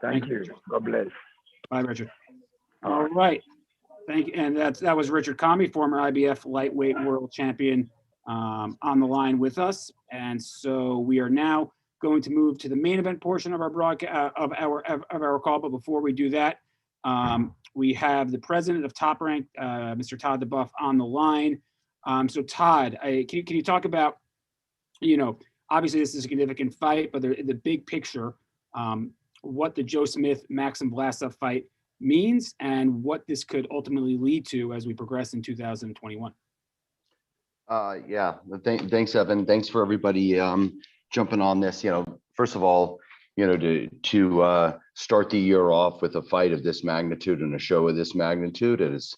Speaker 11: Thank you. God bless.
Speaker 2: Bye, Richard. All right. Thank you. And that was Richard Commey, former IBF lightweight world champion, on the line with us. And so we are now going to move to the main event portion of our broadcast of our call. But before we do that, we have the president of Top Rank, Mr. Todd DeBuff, on the line. So Todd, can you talk about, obviously this is a significant fight, but the big picture, what the Joe Smith Maxim Vlasov fight means and what this could ultimately lead to as we progress in 2021.
Speaker 15: Yeah, thanks, Evan. Thanks for everybody jumping on this. First of all, to start the year off with a fight of this magnitude and a show of this magnitude is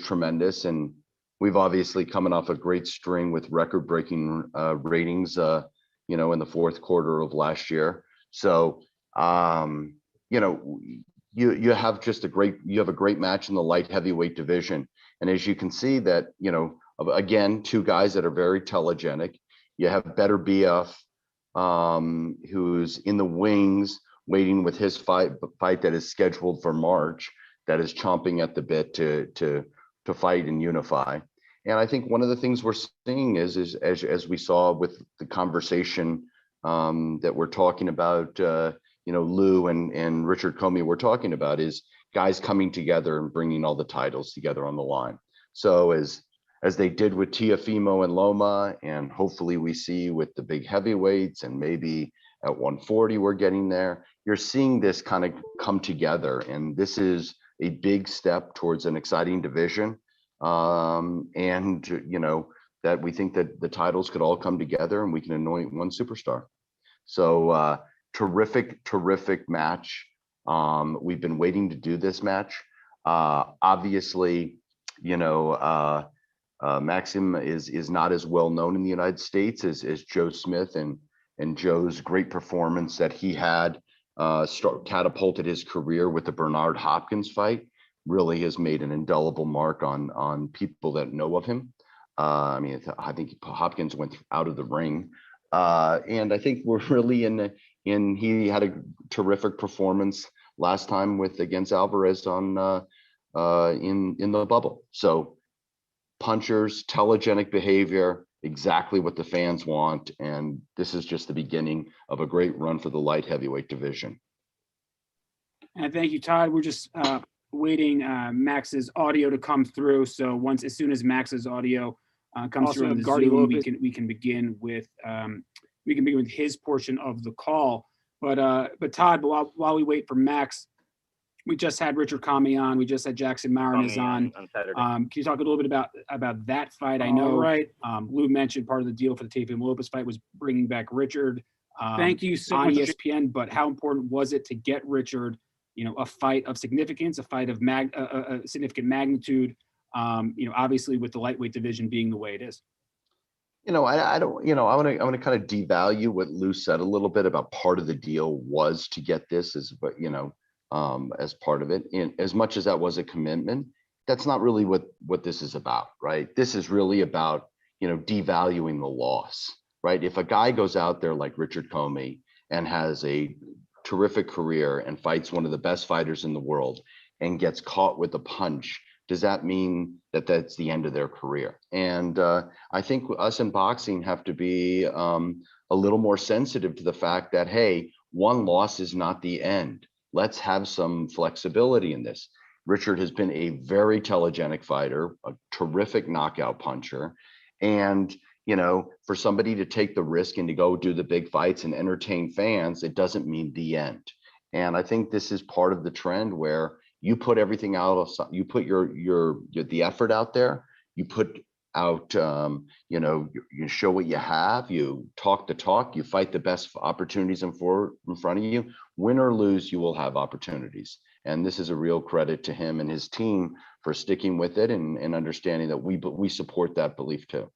Speaker 15: tremendous. And we've obviously coming off a great string with record-breaking ratings, in the fourth quarter of last year. So, you have just a great match in the light heavyweight division. And as you can see that, again, two guys that are very telegenic. You have Better BF, who's in the wings waiting with his fight that is scheduled for March, that is chomping at the bit to fight and unify. And I think one of the things we're seeing is as we saw with the conversation that we're talking about, Lou and Richard Commey were talking about, is guys coming together and bringing all the titles together on the line. So as they did with Teofimo and Loma, and hopefully we see with the big heavyweights, and maybe at 140 we're getting there, you're seeing this kind of come together. And this is a big step towards an exciting division. That we think that the titles could all come together and we can anoint one superstar. So terrific match. We've been waiting to do this match. Obviously, Maxim is not as well known in the United States as Joe Smith, and Joe's great performance that he had catapulted his career with the Bernard Hopkins fight really has made an indelible mark on people that know of him. I think Hopkins went out of the ring, and I think we're really he had a terrific performance last time against Alvarez in the bubble. So punchers, telegenic behavior, exactly what the fans want, and this is just the beginning of a great run for the light heavyweight division.
Speaker 2: And thank you, Todd. We're just waiting Max's audio to come through. So as soon as Max's audio comes through on the Zoom, we can begin with his portion of the call. But Todd, while we wait for Max, we just had Richard Commey on. We just had Jackson Marinez on. Can you talk a little bit about that fight? I know, right? Lou mentioned part of the deal for the Teofimo Lopez fight was bringing back Richard. Thank you so much on ESPN. But how important was it to get Richard? A fight of significance, a fight of a significant magnitude. Obviously with the lightweight division being the way it is.
Speaker 15: I want to kind of devalue what Lou said a little bit about part of the deal was to get this as part of it. And as much as that was a commitment, that's not really what this is about, right? This is really about, devaluing the loss, right? If a guy goes out there like Richard Commey and has a terrific career and fights one of the best fighters in the world and gets caught with a punch, does that mean that that's the end of their career? And I think us in boxing have to be a little more sensitive to the fact that, hey, one loss is not the end. Let's have some flexibility in this. Richard has been a very telegenic fighter, a terrific knockout puncher. And, for somebody to take the risk and to go do the big fights and entertain fans, it doesn't mean the end. And I think this is part of the trend where You put everything out. You put the effort out there. You put out, you show what you have. You talk the talk. You fight the best opportunities in front of you. Win or lose, you will have opportunities. And this is a real credit to him and his team for sticking with it and understanding that we support that belief too.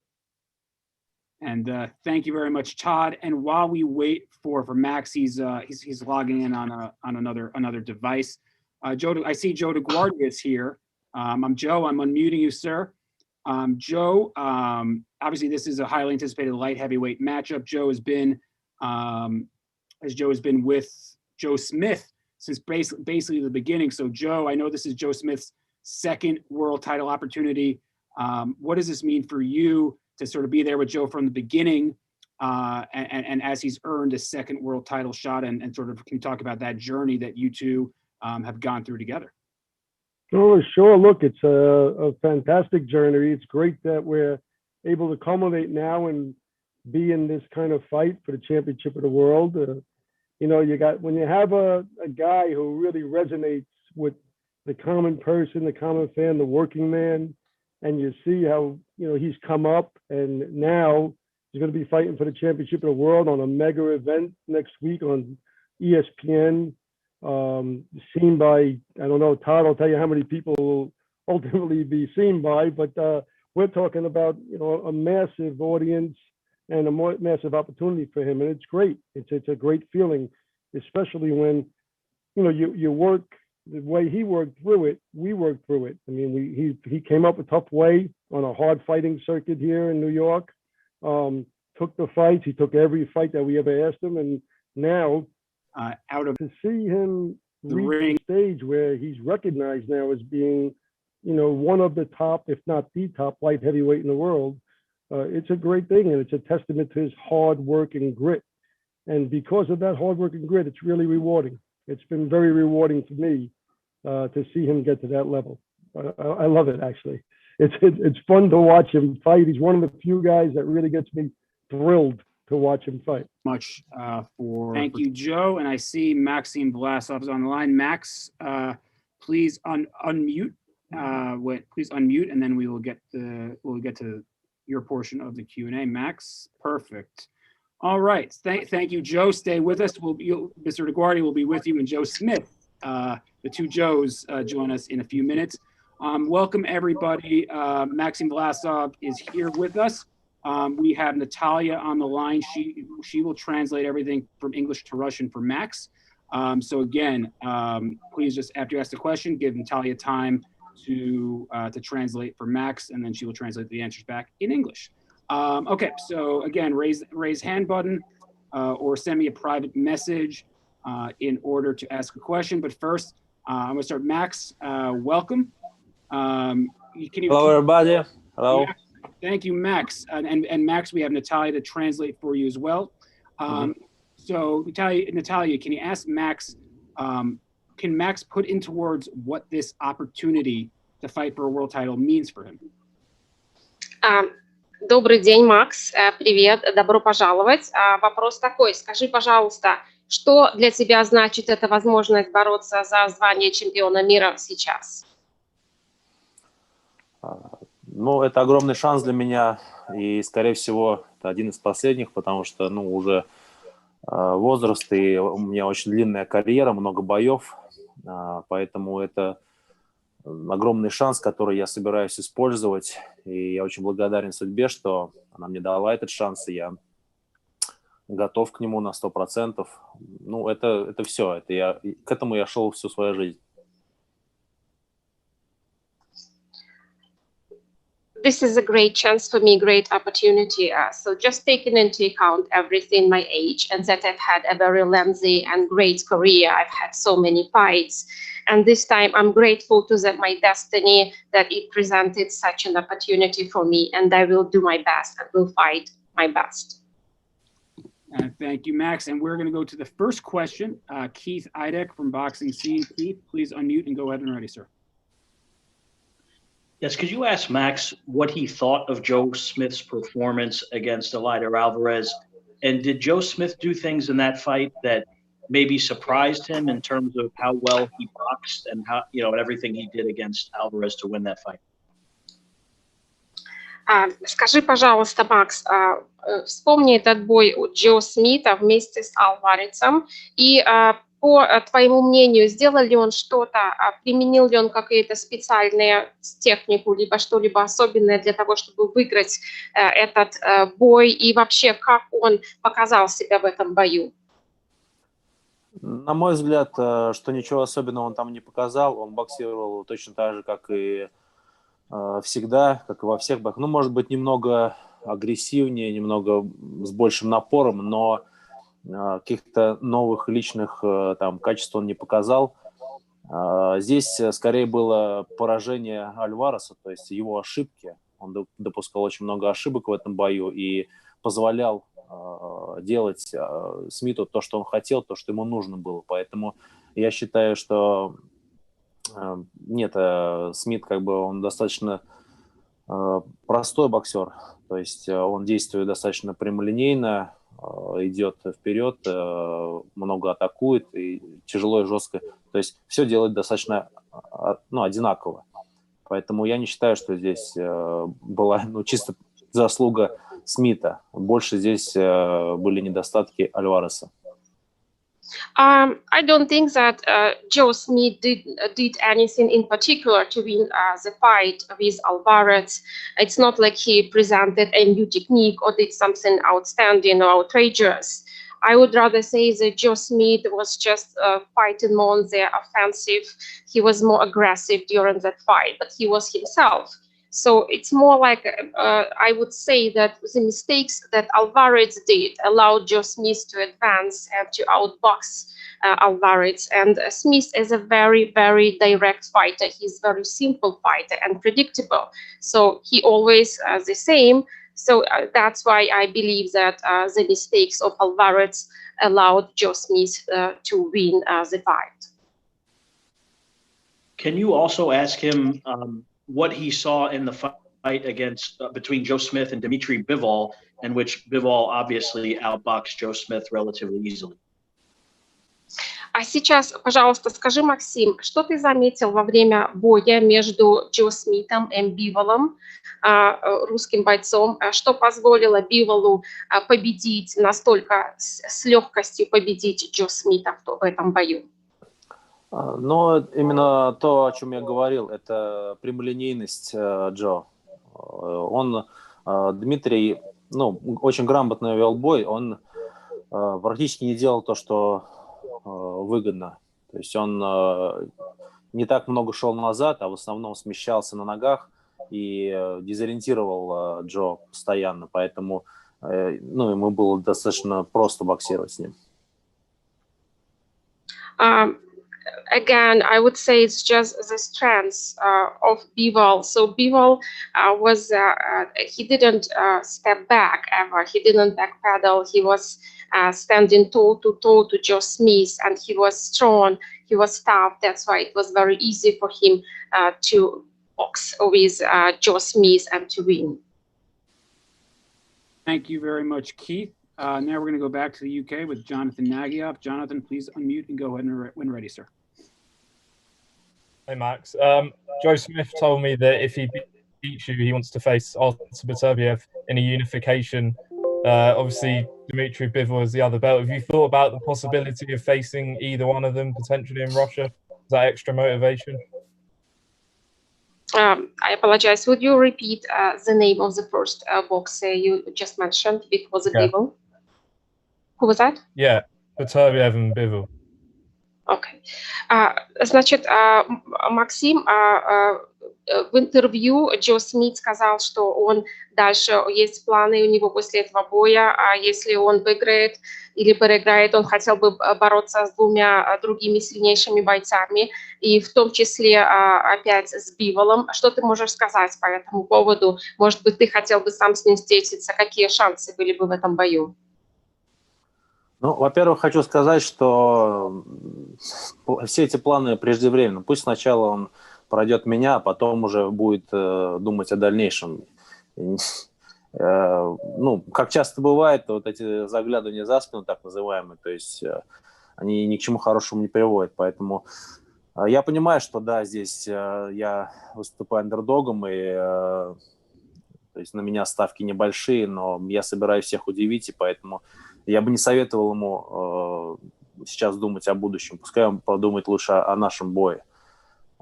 Speaker 2: And thank you very much, Todd. And while we wait for Max, he's logging in on another device. Joe, I see Joe DeGuardia is here. I'm Joe. I'm unmuting you, sir. Joe, obviously this is a highly anticipated light heavyweight matchup. Joe has been with Joe Smith since basically the beginning. So Joe, I know this is Joe Smith's second world title opportunity. What does this mean for you to sort of be there with Joe from the beginning, and as he's earned a second world title shot, and sort of can you talk about that journey that you two have gone through together?
Speaker 16: Oh, sure. Look, it's a fantastic journey. It's great that we're able to culminate now and be in this kind of fight for the championship of the world. When you have a guy who really resonates with the common person, the common fan, the working man, and you see how, he's come up and now he's going to be fighting for the championship of the world on a mega event next week on ESPN, seen by, I don't know, Todd will tell you how many people will ultimately be seen by, but we're talking about, a massive audience and a massive opportunity for him. And it's great. It's a great feeling, especially when, you work the way he worked through it, we worked through it. I mean, he came up a tough way on a hard fighting circuit here in New York, took the fights. He took every fight that we ever asked him. And now to see him reach the stage where he's recognized now as being, one of the top, if not the top light heavyweight in the world, it's a great thing. And it's a testament to his hard work and grit. And because of that hard work and grit, it's really rewarding. It's been very rewarding for me to see him get to that level. I love it, actually. It's fun to watch him fight. He's one of the few guys that really gets me thrilled to watch him fight.
Speaker 2: Thank you, Joe. And I see Maxim Vlasov is on the line. Max, please unmute. Please unmute, and then we'll get to your portion of the Q&A. Max, perfect. All right. Thank you, Joe. Stay with us. Mr. DeGuardia will be with you, and Joe Smith, the two Joes, join us in a few minutes. Welcome, everybody. Maxim Vlasov is here with us. We have Natalia on the line. She will translate everything from English to Russian for Max. So again, please just after you ask the question, give Natalia time to translate for Max, and then she will translate the answers back in English. Okay, so again, raise hand button or send me a private message in order to ask a question. But first, I'm going to start. Max, welcome.
Speaker 17: Hello, everybody. Hello.
Speaker 2: Max, thank you, Max. And Max, we have Natalia to translate for you as well. So Natalia, can you ask Max, can Max put into words what this opportunity to fight for a world title means for him?
Speaker 18: Добрый день, Макс. Привет, добро пожаловать. Вопрос такой. Скажи, пожалуйста, что для тебя значит эта возможность бороться за звание чемпиона мира сейчас?
Speaker 17: Ну, это огромный шанс для меня, и, скорее всего, это один из последних, потому что, уже возраст, и у меня очень длинная карьера, много боев, поэтому это огромный шанс, который я собираюсь использовать, и я очень благодарен судьбе, что она мне дала этот шанс, и я готов к нему на 100%. Это все, к этому я шел всю свою жизнь.
Speaker 18: This is a great chance for me, great opportunity. So just taking into account everything, my age, and that I've had a very lengthy and great career. I've had so many fights. And this time I'm grateful to my destiny that it presented such an opportunity for me. And I will do my best and will fight my best.
Speaker 2: Thank you, Max. And we're going to go to the first question. Keith Idek from Boxing Scene. Keith, please unmute and go ahead and ready, sir.
Speaker 19: Yes, could you ask Max what he thought of Joe Smith's performance against Eleider Alvarez? And did Joe Smith do things in that fight that maybe surprised him in terms of how well he boxed and how, you know, and everything he did against Alvarez to win that fight?
Speaker 18: Скажи, пожалуйста, Макс, вспомни этот бой у Джо Смита вместе с Алварецом, и по твоему мнению, сделал ли он что-то, применил ли он какие-то специальные технику, либо что-либо особенное для того, чтобы выиграть этот бой, и вообще, как он показал себя в этом бою?
Speaker 17: На мой взгляд, что ничего особенного он там не показал. Он боксировал точно так же, как и всегда, как и во всех боях. Ну, может быть, немного агрессивнее, немного с большим напором, но каких-то новых личных там качеств он не показал. Здесь скорее было поражение Альвареса, то есть его ошибки. Он допускал очень много ошибок в этом бою и позволял делать Смиту то, что он хотел, то, что ему нужно было. Поэтому я считаю, что нет, Смит как бы он достаточно простой боксер, то есть он действует достаточно прямолинейно, идет вперед, много атакует и тяжело и жестко. То есть все делает достаточно одинаково. Поэтому я не считаю, что здесь была чисто заслуга Смита. Больше здесь были недостатки Альвареса.
Speaker 18: I don't think that Joe Smith did anything in particular to win the fight with Alvarez. It's not like he presented a new technique or did something outstanding or outrageous. I would rather say that Joe Smith was just fighting more on the offensive. He was more aggressive during that fight, but he was himself. So it's more like I would say that the mistakes that Alvarez did allowed Joe Smith to advance and to outbox Alvarez. And Smith is a very, very direct fighter. He's a very simple fighter and predictable. So he always the same. So that's why I believe that the mistakes of Alvarez allowed Joe Smith to win the fight.
Speaker 19: Can you also ask him what he saw in the fight against between Joe Smith and Dmitry Bivol, in which Bivol obviously outboxed Joe Smith relatively easily?
Speaker 18: А сейчас, пожалуйста, скажи, Максим, что ты заметил во время боя между Джо Смитом и Биволом, русским бойцом, что позволило Биволу победить настолько с легкостью победить Джо Смита в этом бою?
Speaker 17: Но именно то, о чем я говорил, это прямолинейность Джо. Дмитрий, очень грамотно вел бой, он практически не делал то, что выгодно. То есть он не так много шел назад, а в основном смещался на ногах и дезориентировал Джо постоянно. Поэтому ему было достаточно просто боксировать с ним.
Speaker 18: Again, I would say it's just the strength of Bivol. So Bivol he didn't step back ever. He didn't backpedal. He was standing toe to toe to Joe Smith, and he was strong. He was tough. That's why it was very easy for him to box with Joe Smith and to win.
Speaker 2: Thank you very much, Keith. Now we're going to go back to the UK with Jonathan Nagoff. Jonathan, please unmute and go ahead and when ready, sir.
Speaker 8: Hey, Max. Joe Smith told me that if he beats you, he wants to face Artur Beterbiev in a unification. Obviously, Dmitry Bivol is the other belt. Have you thought about the possibility of facing either one of them potentially in Russia? Is that extra motivation?
Speaker 18: I apologize. Would you repeat the name of the first boxer you just mentioned before the Bivol? Who was that?
Speaker 8: Yeah, Beterbiev and Bivol.
Speaker 18: Okay. Значит, Максим, в интервью Джо Смит сказал, что он дальше есть планы у него после этого боя, а если он выиграет или проиграет, он хотел бы бороться с двумя другими сильнейшими бойцами, и в том числе опять с Биволом. Что ты можешь сказать по этому поводу? Может быть, ты хотел бы сам с ним встретиться? Какие шансы были бы в этом бою?
Speaker 17: Во-первых, хочу сказать, что все эти планы преждевременны. Пусть сначала он пройдет меня, а потом уже будет думать о дальнейшем. Как часто бывает, вот эти заглядывания за спину, так называемые, то есть они ни к чему хорошему не приводят. Поэтому я понимаю, что да, здесь я выступаю андердогом, и то есть на меня ставки небольшие, но я собираюсь всех удивить, и поэтому я бы не советовал ему сейчас думать о будущем. Пускай он подумает лучше о нашем бое.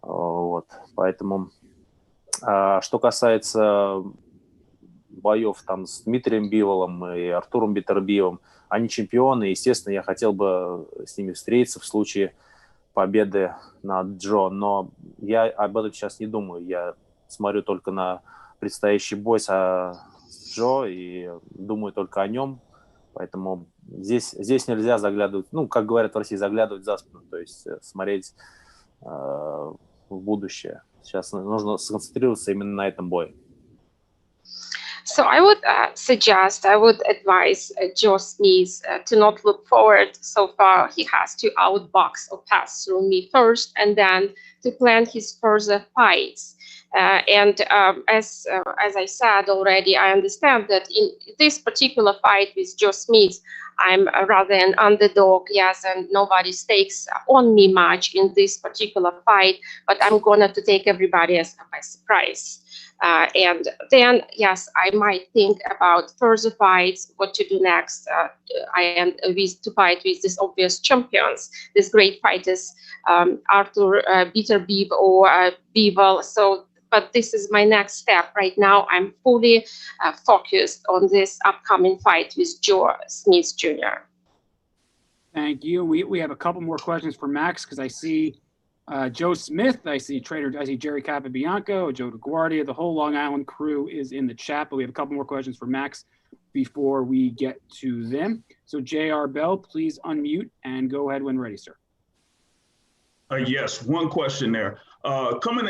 Speaker 17: Вот. Поэтому, что касается боев там с Дмитрием Биволом и Артуром Бетербиевым, они чемпионы, и, естественно, я хотел бы с ними встретиться в случае победы над Джо, но я об этом сейчас не думаю. Я смотрю только на предстоящий бой с Джо и думаю только о нем. Поэтому здесь нельзя заглядывать, ну, как говорят в России, заглядывать за спину, то есть смотреть в будущее. Сейчас нужно сконцентрироваться именно на этом бое.
Speaker 18: So I would I would advise Joe Smith to not look forward so far. He has to outbox or pass through me first, and then to plan his further fights. As I said already, I understand that in this particular fight with Joe Smith, I'm rather an underdog, yes, and nobody stakes on me much in this particular fight, but I'm going to take everybody by surprise. And then, yes, I might think about further fights, what to do next. To fight with these obvious champions, these great fighters, Arthur Beterbiev or Bivol. But this is my next step. Right now, I'm fully focused on this upcoming fight with Joe Smith Jr.
Speaker 2: Thank you. We have a couple more questions for Max because I see Joe Smith, I see Jerry Capabianco, Joe DeGuardia, the whole Long Island crew is in the chat, but we have a couple more questions for Max before we get to them. So J.R. Bell, please unmute and go ahead when ready, sir.
Speaker 5: Yes, one question there. Coming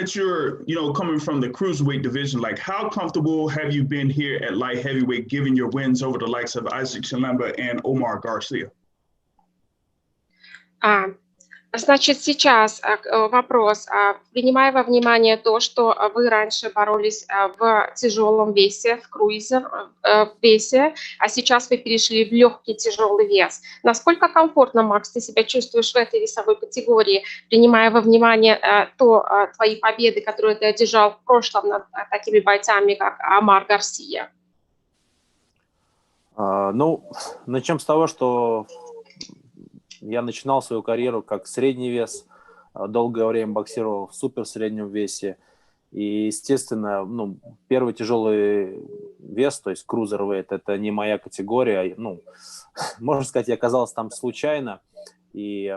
Speaker 5: from the cruiserweight division, like how comfortable have you been here at light heavyweight, given your wins over the likes of Isaac Shalemba and Omar Garcia?
Speaker 18: Значит, сейчас вопрос. Принимая во внимание то, что вы раньше боролись в тяжелом весе, в круизер весе, а сейчас вы перешли в легкий тяжелый вес. Насколько комфортно, Макс, ты себя чувствуешь в этой весовой категории, принимая во внимание твои победы, которые ты одержал в прошлом над такими бойцами, как Омар Гарсия?
Speaker 17: Начнем с того, что я начинал свою карьеру как средний вес, долгое время боксировал в суперсреднем весе. И, естественно, первый тяжелый вес, то есть крузервейт, это не моя категория. Можно сказать, я оказался там случайно. И,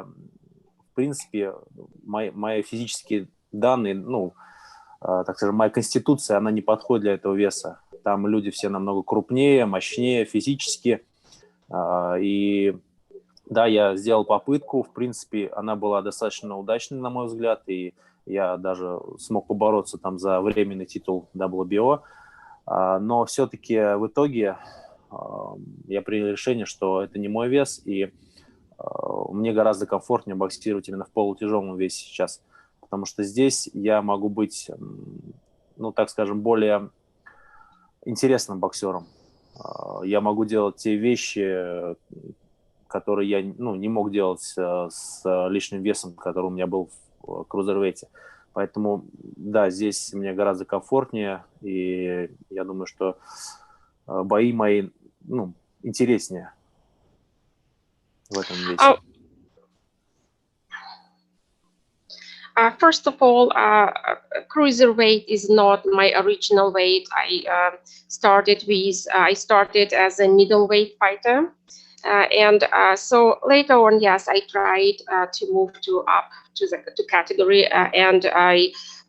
Speaker 17: в принципе, мои физические данные, так скажем, моя конституция, она не подходит для этого веса. Там люди все намного крупнее, мощнее физически. И да, я сделал попытку, в принципе, она была достаточно удачной, на мой взгляд, и я даже смог побороться там за временный титул WBO, но все-таки в итоге я принял решение, что это не мой вес, и мне гораздо комфортнее боксировать именно в полутяжелом весе сейчас, потому что здесь я могу быть, так скажем, более интересным боксером. Я могу делать те вещи, которые я не мог делать с лишним весом, который у меня был в крузервейте. Поэтому, да, здесь мне гораздо комфортнее, и я думаю, что бои мои интереснее в этом весе.
Speaker 18: First of all, cruiserweight is not my original weight. I started as a middleweight fighter. So later on, yes, I tried to move up to category,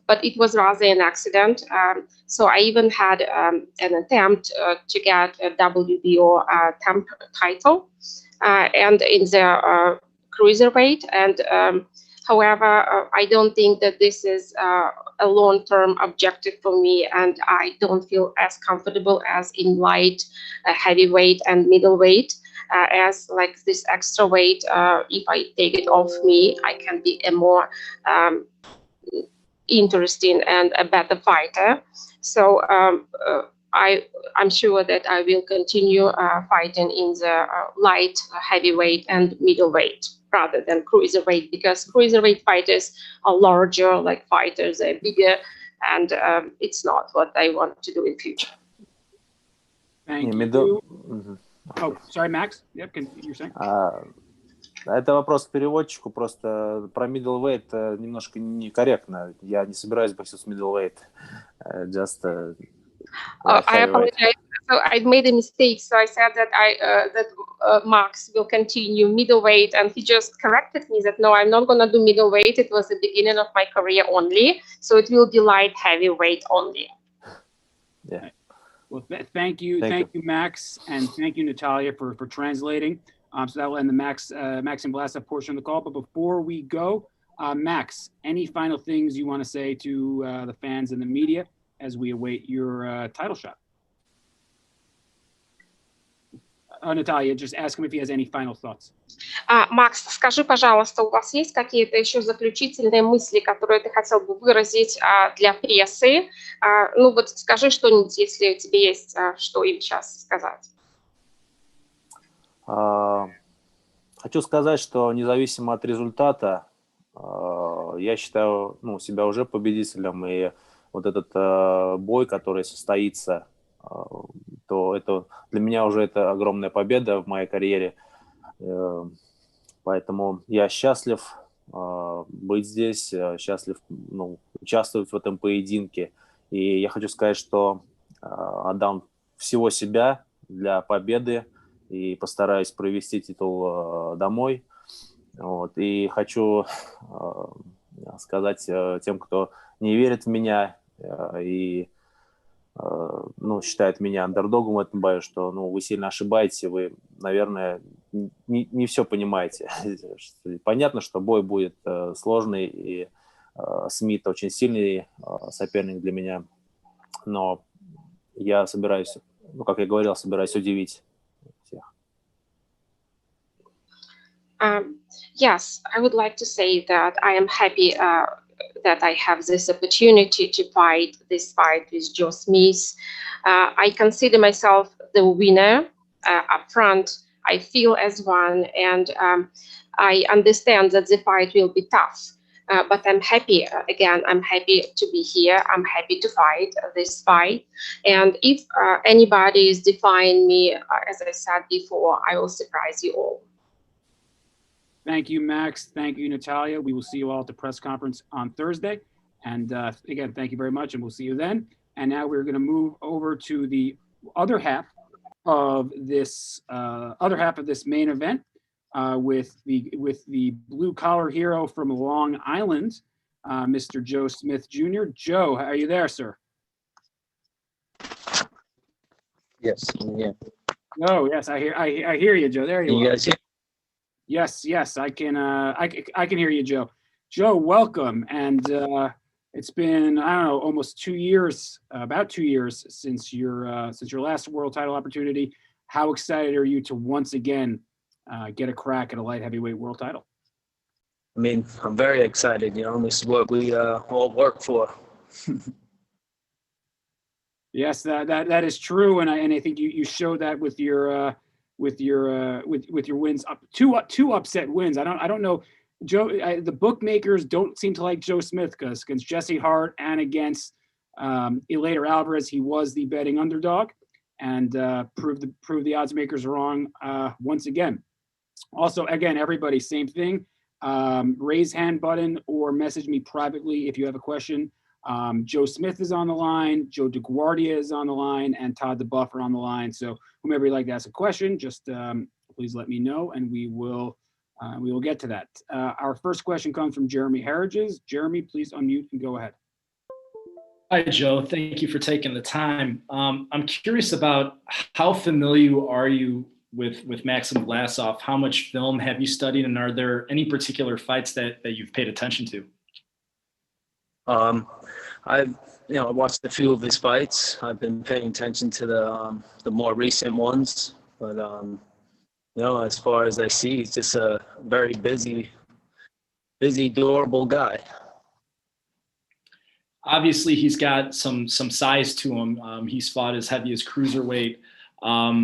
Speaker 18: but it was rather an accident. So I even had an attempt to get a WBO temp title, and in the cruiserweight. And however, I don't think that this is a long-term objective for me, and I don't feel as comfortable as in light, heavyweight, and middleweight. As like this extra weight, if I take it off me, I can be a more interesting and a better fighter. So I'm sure that I will continue fighting in the light heavyweight and middleweight rather than cruiserweight, because cruiserweight fighters are larger, like fighters, they're bigger, and it's not what I want to do in future.
Speaker 2: Thank you. Oh, sorry, Max. Yep, you're saying?
Speaker 17: Это вопрос к переводчику, просто про middleweight немножко некорректно. Я не собираюсь боксить с middleweight. Just
Speaker 18: I apologize. So I made a mistake. So I said that Max will continue middleweight, and he just corrected me that no, I'm not gonna do middleweight. It was the beginning of my career only, so it will be light heavyweight only.
Speaker 17: Yeah.
Speaker 2: Well, thank you, Max, and thank you, Natalia, for translating. So that will end the Maxim Vlasov portion of the call. But before we go, Max, any final things you want to say to the fans and the media as we await your title shot? Natalia, just ask him if he has any final thoughts.
Speaker 18: Макс, скажи, пожалуйста, у вас есть какие-то еще заключительные мысли, которые ты хотел бы выразить для прессы? Ну вот скажи что-нибудь, если у тебя есть что им сейчас сказать.
Speaker 17: Хочу сказать, что независимо от результата, я считаю себя уже победителем, и вот этот бой, который состоится, то это для меня уже это огромная победа в моей карьере. Поэтому я счастлив быть здесь, счастлив участвовать в этом поединке. И я хочу сказать, что отдам всего себя для победы и постараюсь провести титул домой. Вот. И хочу сказать тем, кто не верит в меня и считает меня андердогом в этом бою, что вы сильно ошибаетесь, вы, наверное, не все понимаете. Понятно, что бой будет сложный, и Смит очень сильный соперник для меня, но я собираюсь, как я говорил, собираюсь удивить всех.
Speaker 18: Yes, I would like to say that I am happy that I have this opportunity to fight this fight with Joe Smith. I consider myself the winner up front. I feel as one, and I understand that the fight will be tough. But I'm happy, again, I'm happy to be here. I'm happy to fight this fight. And if anybody is defying me, as I said before, I will surprise you all.
Speaker 2: Thank you, Max. Thank you, Natalia. We will see you all at the press conference on Thursday. And again, thank you very much, and we'll see you then. And now we're going to move over to the other half of this main event with the blue collar hero from Long Island, Mr. Joe Smith Jr. Joe, are you there, sir?
Speaker 20: Yes. Yeah.
Speaker 2: Oh, yes, I hear you, Joe. There you are.
Speaker 20: You guys hear?
Speaker 2: Yes, I can hear you, Joe. Joe, welcome. And it's been, I don't know, almost 2 years, about 2 years since your last world title opportunity. How excited are you to once again get a crack at a light heavyweight world title?
Speaker 20: I mean, I'm very excited. This is what we all work for.
Speaker 2: Yes, that is true, and I think you showed that with your wins, two upset wins. I don't know, Joe. The bookmakers don't seem to like Joe Smith because against Jesse Hart and against Eleider Alvarez, he was the betting underdog, and proved the odds makers wrong once again. Also, again, everybody, same thing. Raise hand button or message me privately if you have a question. Joe Smith is on the line, Joe DeGuardia is on the line, and Todd the Buffer on the line. So whomever you'd like to ask a question, just please let me know, and we will get to that. Our first question comes from Jeremy Harridges. Jeremy, please unmute and go ahead.
Speaker 7: Hi, Joe. Thank you for taking the time. I'm curious about how familiar are you with Maxim Vlasov? How much film have you studied, and are there any particular fights that you've paid attention to?
Speaker 20: I've watched a few of his fights. I've been paying attention to the more recent ones, but as far as I see, he's just a very busy, durable guy.
Speaker 7: Obviously, he's got some size to him. He's fought as heavy as cruiserweight.
Speaker 20: I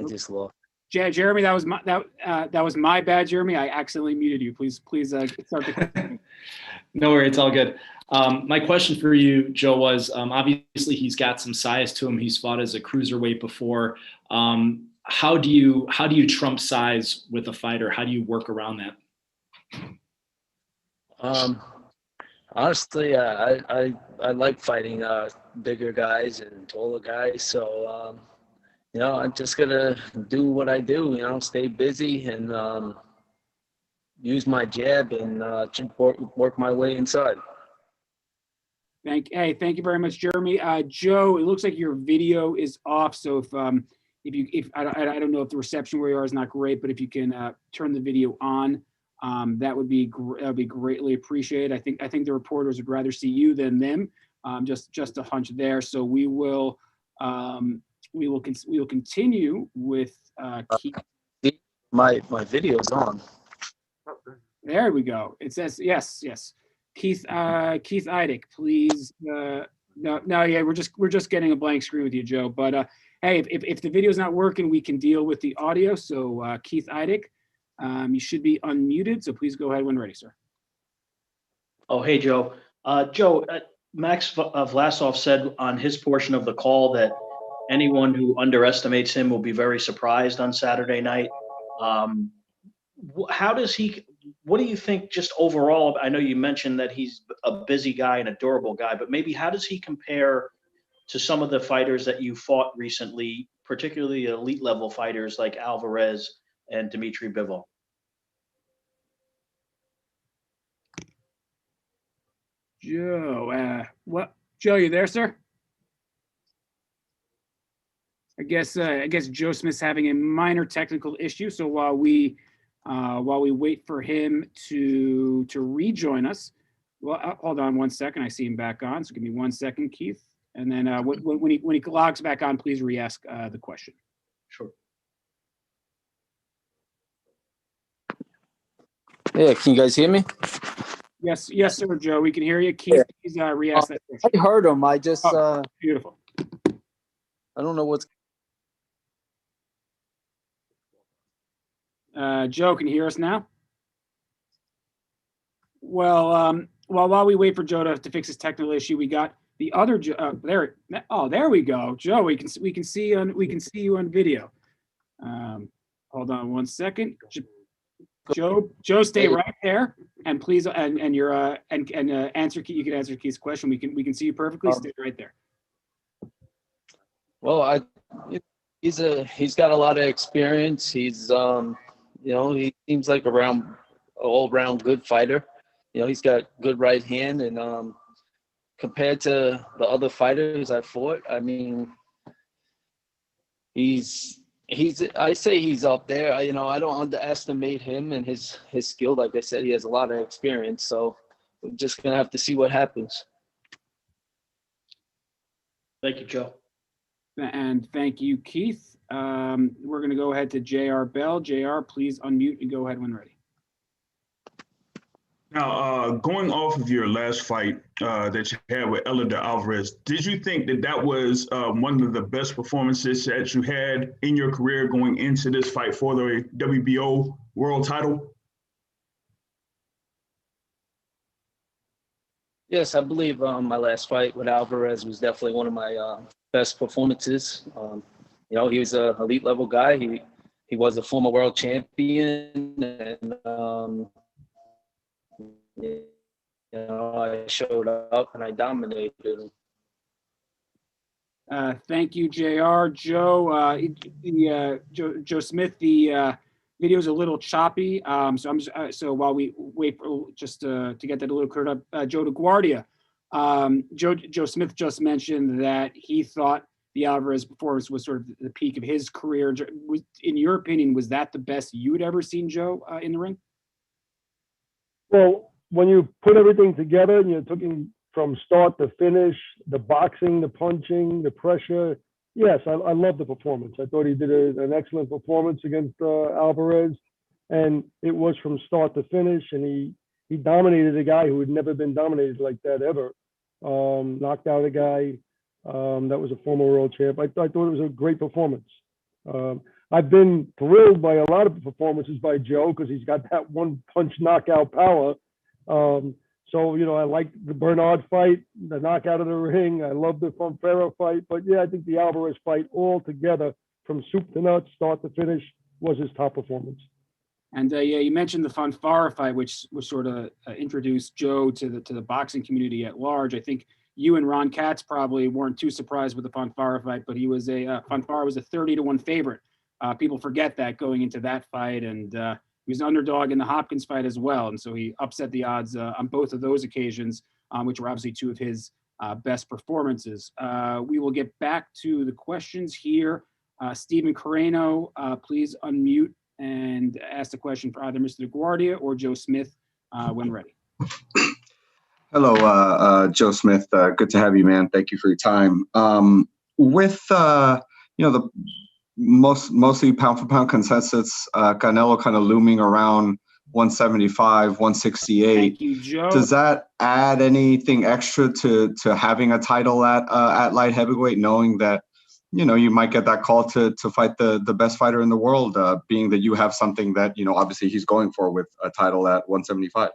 Speaker 20: just lost.
Speaker 2: Jeremy, that was my bad, Jeremy. I accidentally muted you. Please start the question.
Speaker 7: No worries, it's all good. My question for you, Joe, was obviously he's got some size to him. He's fought as a cruiserweight before. How do you trump size with a fighter? How do you work around that?
Speaker 20: Honestly, I like fighting bigger guys and taller guys. So I'm just gonna do what I do. Stay busy and use my jab and work my way inside.
Speaker 2: Thank you very much, Jeremy. Joe, it looks like your video is off. So if I don't know if the reception where you are is not great, but if you can turn the video on, that would be greatly appreciated. I think the reporters would rather see you than them. Just a hunch there. So we will continue with Keith.
Speaker 20: My video's on.
Speaker 2: There we go. It says yes. Keith Eidick, please. Yeah, we're just getting a blank screen with you, Joe. But hey, if the video's not working, we can deal with the audio. So Keith Eidick, you should be unmuted. So please go ahead when ready, sir.
Speaker 19: Oh, hey, Joe. Max Vlasov said on his portion of the call that anyone who underestimates him will be very surprised on Saturday night. What do you think just overall? I know you mentioned that he's a busy guy and a durable guy, but maybe how does he compare to some of the fighters that you fought recently, particularly elite level fighters like Alvarez and Dimitri Bivol?
Speaker 2: Joe, Joe, you there, sir? I guess Joe Smith's having a minor technical issue. So while we wait for him to rejoin us, well, hold on one second. I see him back on. So give me 1 second, Keith. And then when he logs back on, please re-ask the question.
Speaker 19: Sure.
Speaker 20: Yeah, can you guys hear me?
Speaker 2: Yes, sir, Joe. We can hear you. Keith, please re-ask that question.
Speaker 20: I heard him. I just
Speaker 2: beautiful.
Speaker 20: I don't know what's.
Speaker 2: Joe, can you hear us now? Well, while we wait for Joe to fix his technical issue, we got the other Joe. There we go, Joe. We can see you on video. Hold on 1 second, Joe. Stay right there, and please, and your answer. You can answer Keith's question. We can see you perfectly. Stay right there.
Speaker 20: Well, he's got a lot of experience. He's he seems like all around good fighter. He's got good right hand, and compared to the other fighters I fought, I mean, I say he's up there. I don't underestimate him and his skill. Like I said, he has a lot of experience. So we're just gonna have to see what happens.
Speaker 19: Thank you, Joe.
Speaker 2: And thank you, Keith. We're going to go ahead to JR Bell. JR, please unmute and go ahead when ready.
Speaker 5: Now, going off of your last fight that you had with Eleider Alvarez, did you think that was one of the best performances that you had in your career going into this fight for the WBO world title?
Speaker 20: Yes, I believe my last fight with Alvarez was definitely one of my best performances. He was an elite level guy. He was a former world champion, and I showed up and I dominated him.
Speaker 2: Thank you, JR. Joe, Joe Smith, the video is a little choppy. So while we wait for to get that a little cleared up, Joe DeGuardia. Joe Smith just mentioned that he thought the Alvarez performance was sort of the peak of his career. In your opinion, was that the best you had ever seen, Joe, in the ring?
Speaker 16: Well, when you put everything together and you're talking from start to finish, the boxing, the punching, the pressure, yes, I love the performance. I thought he did an excellent performance against Alvarez, and it was from start to finish, and he dominated a guy who had never been dominated like that ever. Knocked out a guy that was a former world champ. I thought it was a great performance. I've been thrilled by a lot of performances by Joe because he's got that one punch knockout power. So, you know, I like the Bernard fight, the knockout of the ring. I love the Fonfara fight. But yeah, I think the Alvarez fight all together from soup to nuts, start to finish, was his top performance.
Speaker 2: And yeah, you mentioned the Fonfara fight, which sort of introduced Joe to the boxing community at large. I think you and Ron Katz probably weren't too surprised with the Fonfara fight, but he was Fonfara was a 30-1 favorite. People forget that going into that fight, and he was an underdog in the Hopkins fight as well, and so he upset the odds on both of those occasions, which were obviously two of his best performances. We will get back to the questions here. Stephen Carreno, please unmute and ask the question for either Mr. DeGuardia or Joe Smith when ready.
Speaker 21: Hello, Joe Smith. Good to have you, man. Thank you for your time. With you know, the mostly pound for pound consensus, Canelo kind of looming around 175, 168.
Speaker 2: Thank you, Joe.
Speaker 21: Does that add anything extra to having a title at light heavyweight, knowing that, you know, you might get that call to fight the best fighter in the world, being that you have something that, you know, obviously he's going for with a title at 175?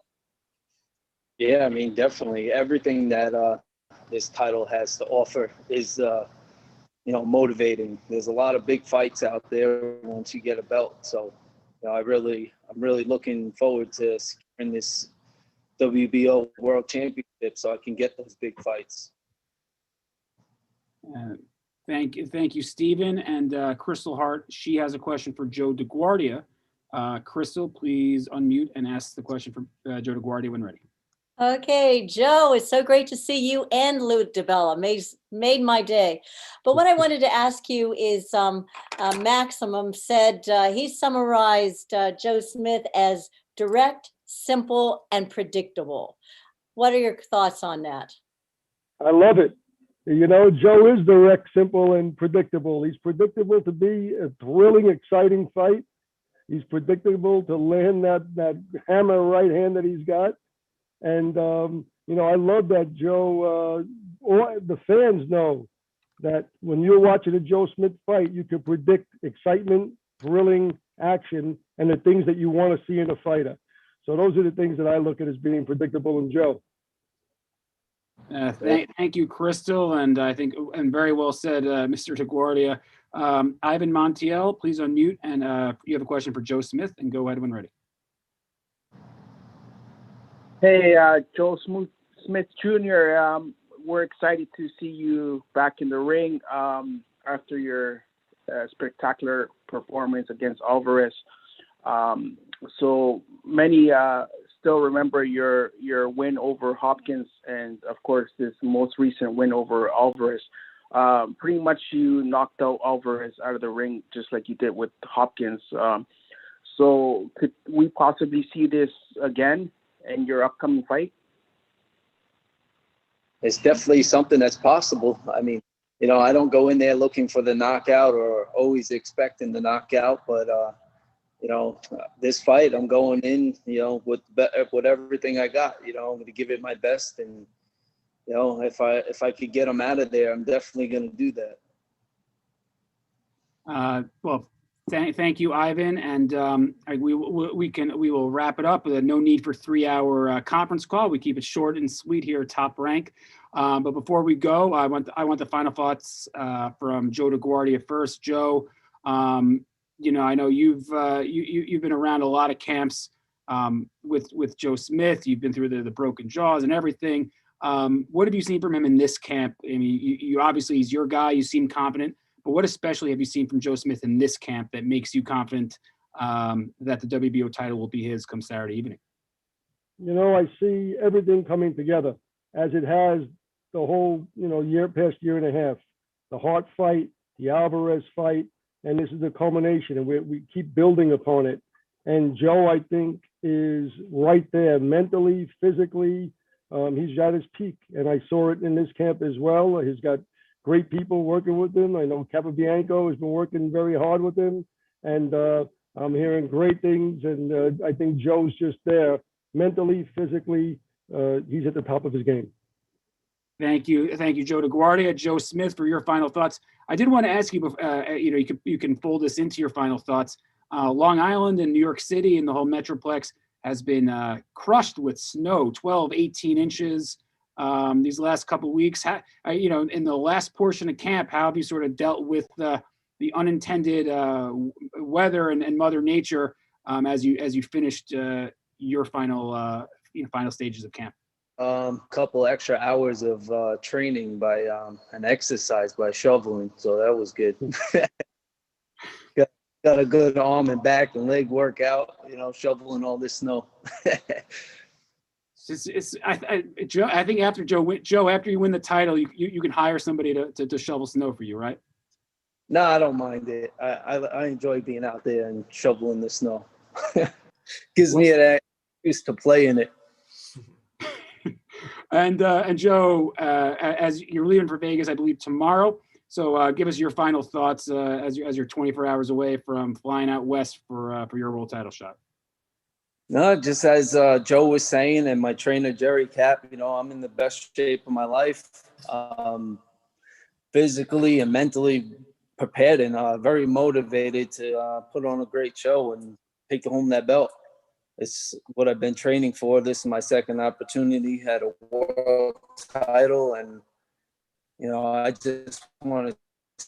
Speaker 20: Yeah, I mean, definitely everything that this title has to offer is, you know, motivating. There's a lot of big fights out there once you get a belt. So, you know, I'm really looking forward to securing this WBO World Championship so I can get those big fights.
Speaker 2: Thank you, Stephen. And Crystal Hart, she has a question for Joe DeGuardia. Crystal, please unmute and ask the question for Joe DeGuardia when ready.
Speaker 9: Okay, Joe, it's so great to see you and Lou DiBella. Made my day. But what I wanted to ask you is, Maximum said he summarized Joe Smith as direct, simple, and predictable. What are your thoughts on that?
Speaker 16: I love it. You know, Joe is direct, simple, and predictable. He's predictable to be a thrilling, exciting fight. He's predictable to land that hammer right hand that he's got. And, you know, I love that Joe, the fans know that when you're watching a Joe Smith fight, you can predict excitement, thrilling action, and the things that you want to see in a fighter. So those are the things that I look at as being predictable in Joe.
Speaker 2: Thank you, Crystal, and I think, and very well said, Mr. DeGuardia. Ivan Montiel, please unmute, and you have a question for Joe Smith, and go ahead when ready.
Speaker 12: Hey, Joe Smith Jr., we're excited to see you back in the ring after your spectacular performance against Alvarez. So many still remember your win over Hopkins and, of course, this most recent win over Alvarez. Pretty much you knocked out Alvarez out of the ring just like you did with Hopkins. So could we possibly see this again in your upcoming fight?
Speaker 20: It's definitely something that's possible. I mean, you know, I don't go in there looking for the knockout or always expecting the knockout, but you know, this fight I'm going in, you know, with everything I got. You know, I'm going to give it my best, and you know, if I could get him out of there, I'm definitely going to do that.
Speaker 2: Well, thank you, Ivan, and we will wrap it up. No need for 3-hour conference call. We keep it short and sweet here at Top Rank. But before we go, I want the final thoughts from Joe DeGuardia first. Joe, you know, I know you've been around a lot of camps with Joe Smith. You've been through the broken jaws and everything. What have you seen from him in this camp? I mean, you obviously, he's your guy. You seem confident. But what especially have you seen from Joe Smith in this camp that makes you confident that the WBO title will be his come Saturday evening?
Speaker 16: You know, I see everything coming together as it has the whole, you know, past year and a half. The Hart fight, the Alvarez fight, and this is the culmination, and we keep building upon it. And Joe, I think, is right there mentally, physically. He's at his peak, and I saw it in this camp as well. He's got great people working with him. I know Capobianco has been working very hard with him, and I'm hearing great things. And I think Joe's just there. mentally, physically, he's at the top of his game.
Speaker 3: Thank you, Joe DeGuardia. Joe Smith, for your final thoughts. I did want to ask you, you can fold this into your final thoughts. Long Island and New York City and the whole Metroplex has been crushed with snow, 12, 18 inches these last couple of weeks. In the last portion of camp, how have you sort of dealt with the unintended weather and Mother Nature as you finished your final stages of camp?
Speaker 20: Couple extra hours of training by an exercise by shoveling, so that was good. got a good arm and back and leg workout, shoveling all this snow.
Speaker 3: I think after Joe, after you win the title, you can hire somebody to shovel snow for you, right?
Speaker 20: No, I don't mind it. I enjoy being out there and shoveling the snow. Gives me an excuse to play in it.
Speaker 3: And Joe, as you're leaving for Vegas, I believe tomorrow. So give us your final thoughts as you're 24 hours away from flying out west for your world title shot.
Speaker 20: No, just as Joe was saying, and my trainer Jerry Cap, I'm in the best shape of my life, physically and mentally prepared, and very motivated to put on a great show and take home that belt. It's what I've been training for. This is my second opportunity, had a world title, and, I just want to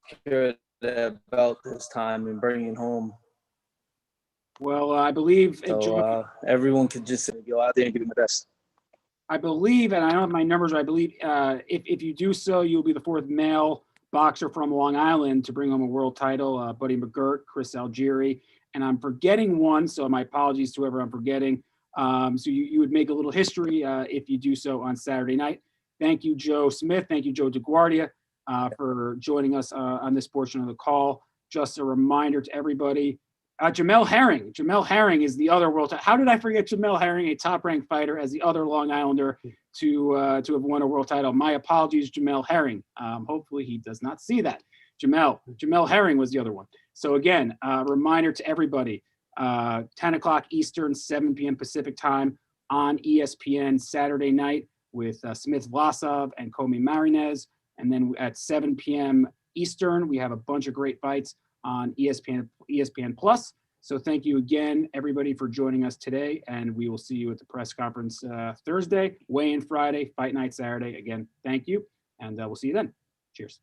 Speaker 20: secure that belt this time and bring it home.
Speaker 3: Well, I believe
Speaker 20: everyone could just go out there and give it the best.
Speaker 3: I believe, and I don't have my numbers, I believe if you do so, you'll be the fourth male boxer from Long Island to bring home a world title. Buddy McGirt, Chris Algieri, and I'm forgetting one, so my apologies to whoever I'm forgetting. So you would make a little history if you do so on Saturday night. Thank you, Joe Smith. Thank you, Joe DeGuardia, for joining us on this portion of the call. Just a reminder to everybody, Jamel Herring. Jamel Herring is the other world title. How did I forget Jamel Herring, a top-ranked fighter, as the other Long Islander to have won a world title? My apologies, Jamel Herring. Hopefully he does not see that. Jamel Herring was the other one. So again, reminder to everybody, 10 o'clock Eastern, 7 p.m. Pacific time on ESPN Saturday night with Smith Vlasov and Commey Marinez. And then at 7 p.m. Eastern, we have a bunch of great fights on ESPN Plus. So thank you again, everybody, for joining us today. And we will see you at the press conference Thursday, weigh-in Friday, fight night Saturday. Again, thank you. And we'll see you then. Cheers.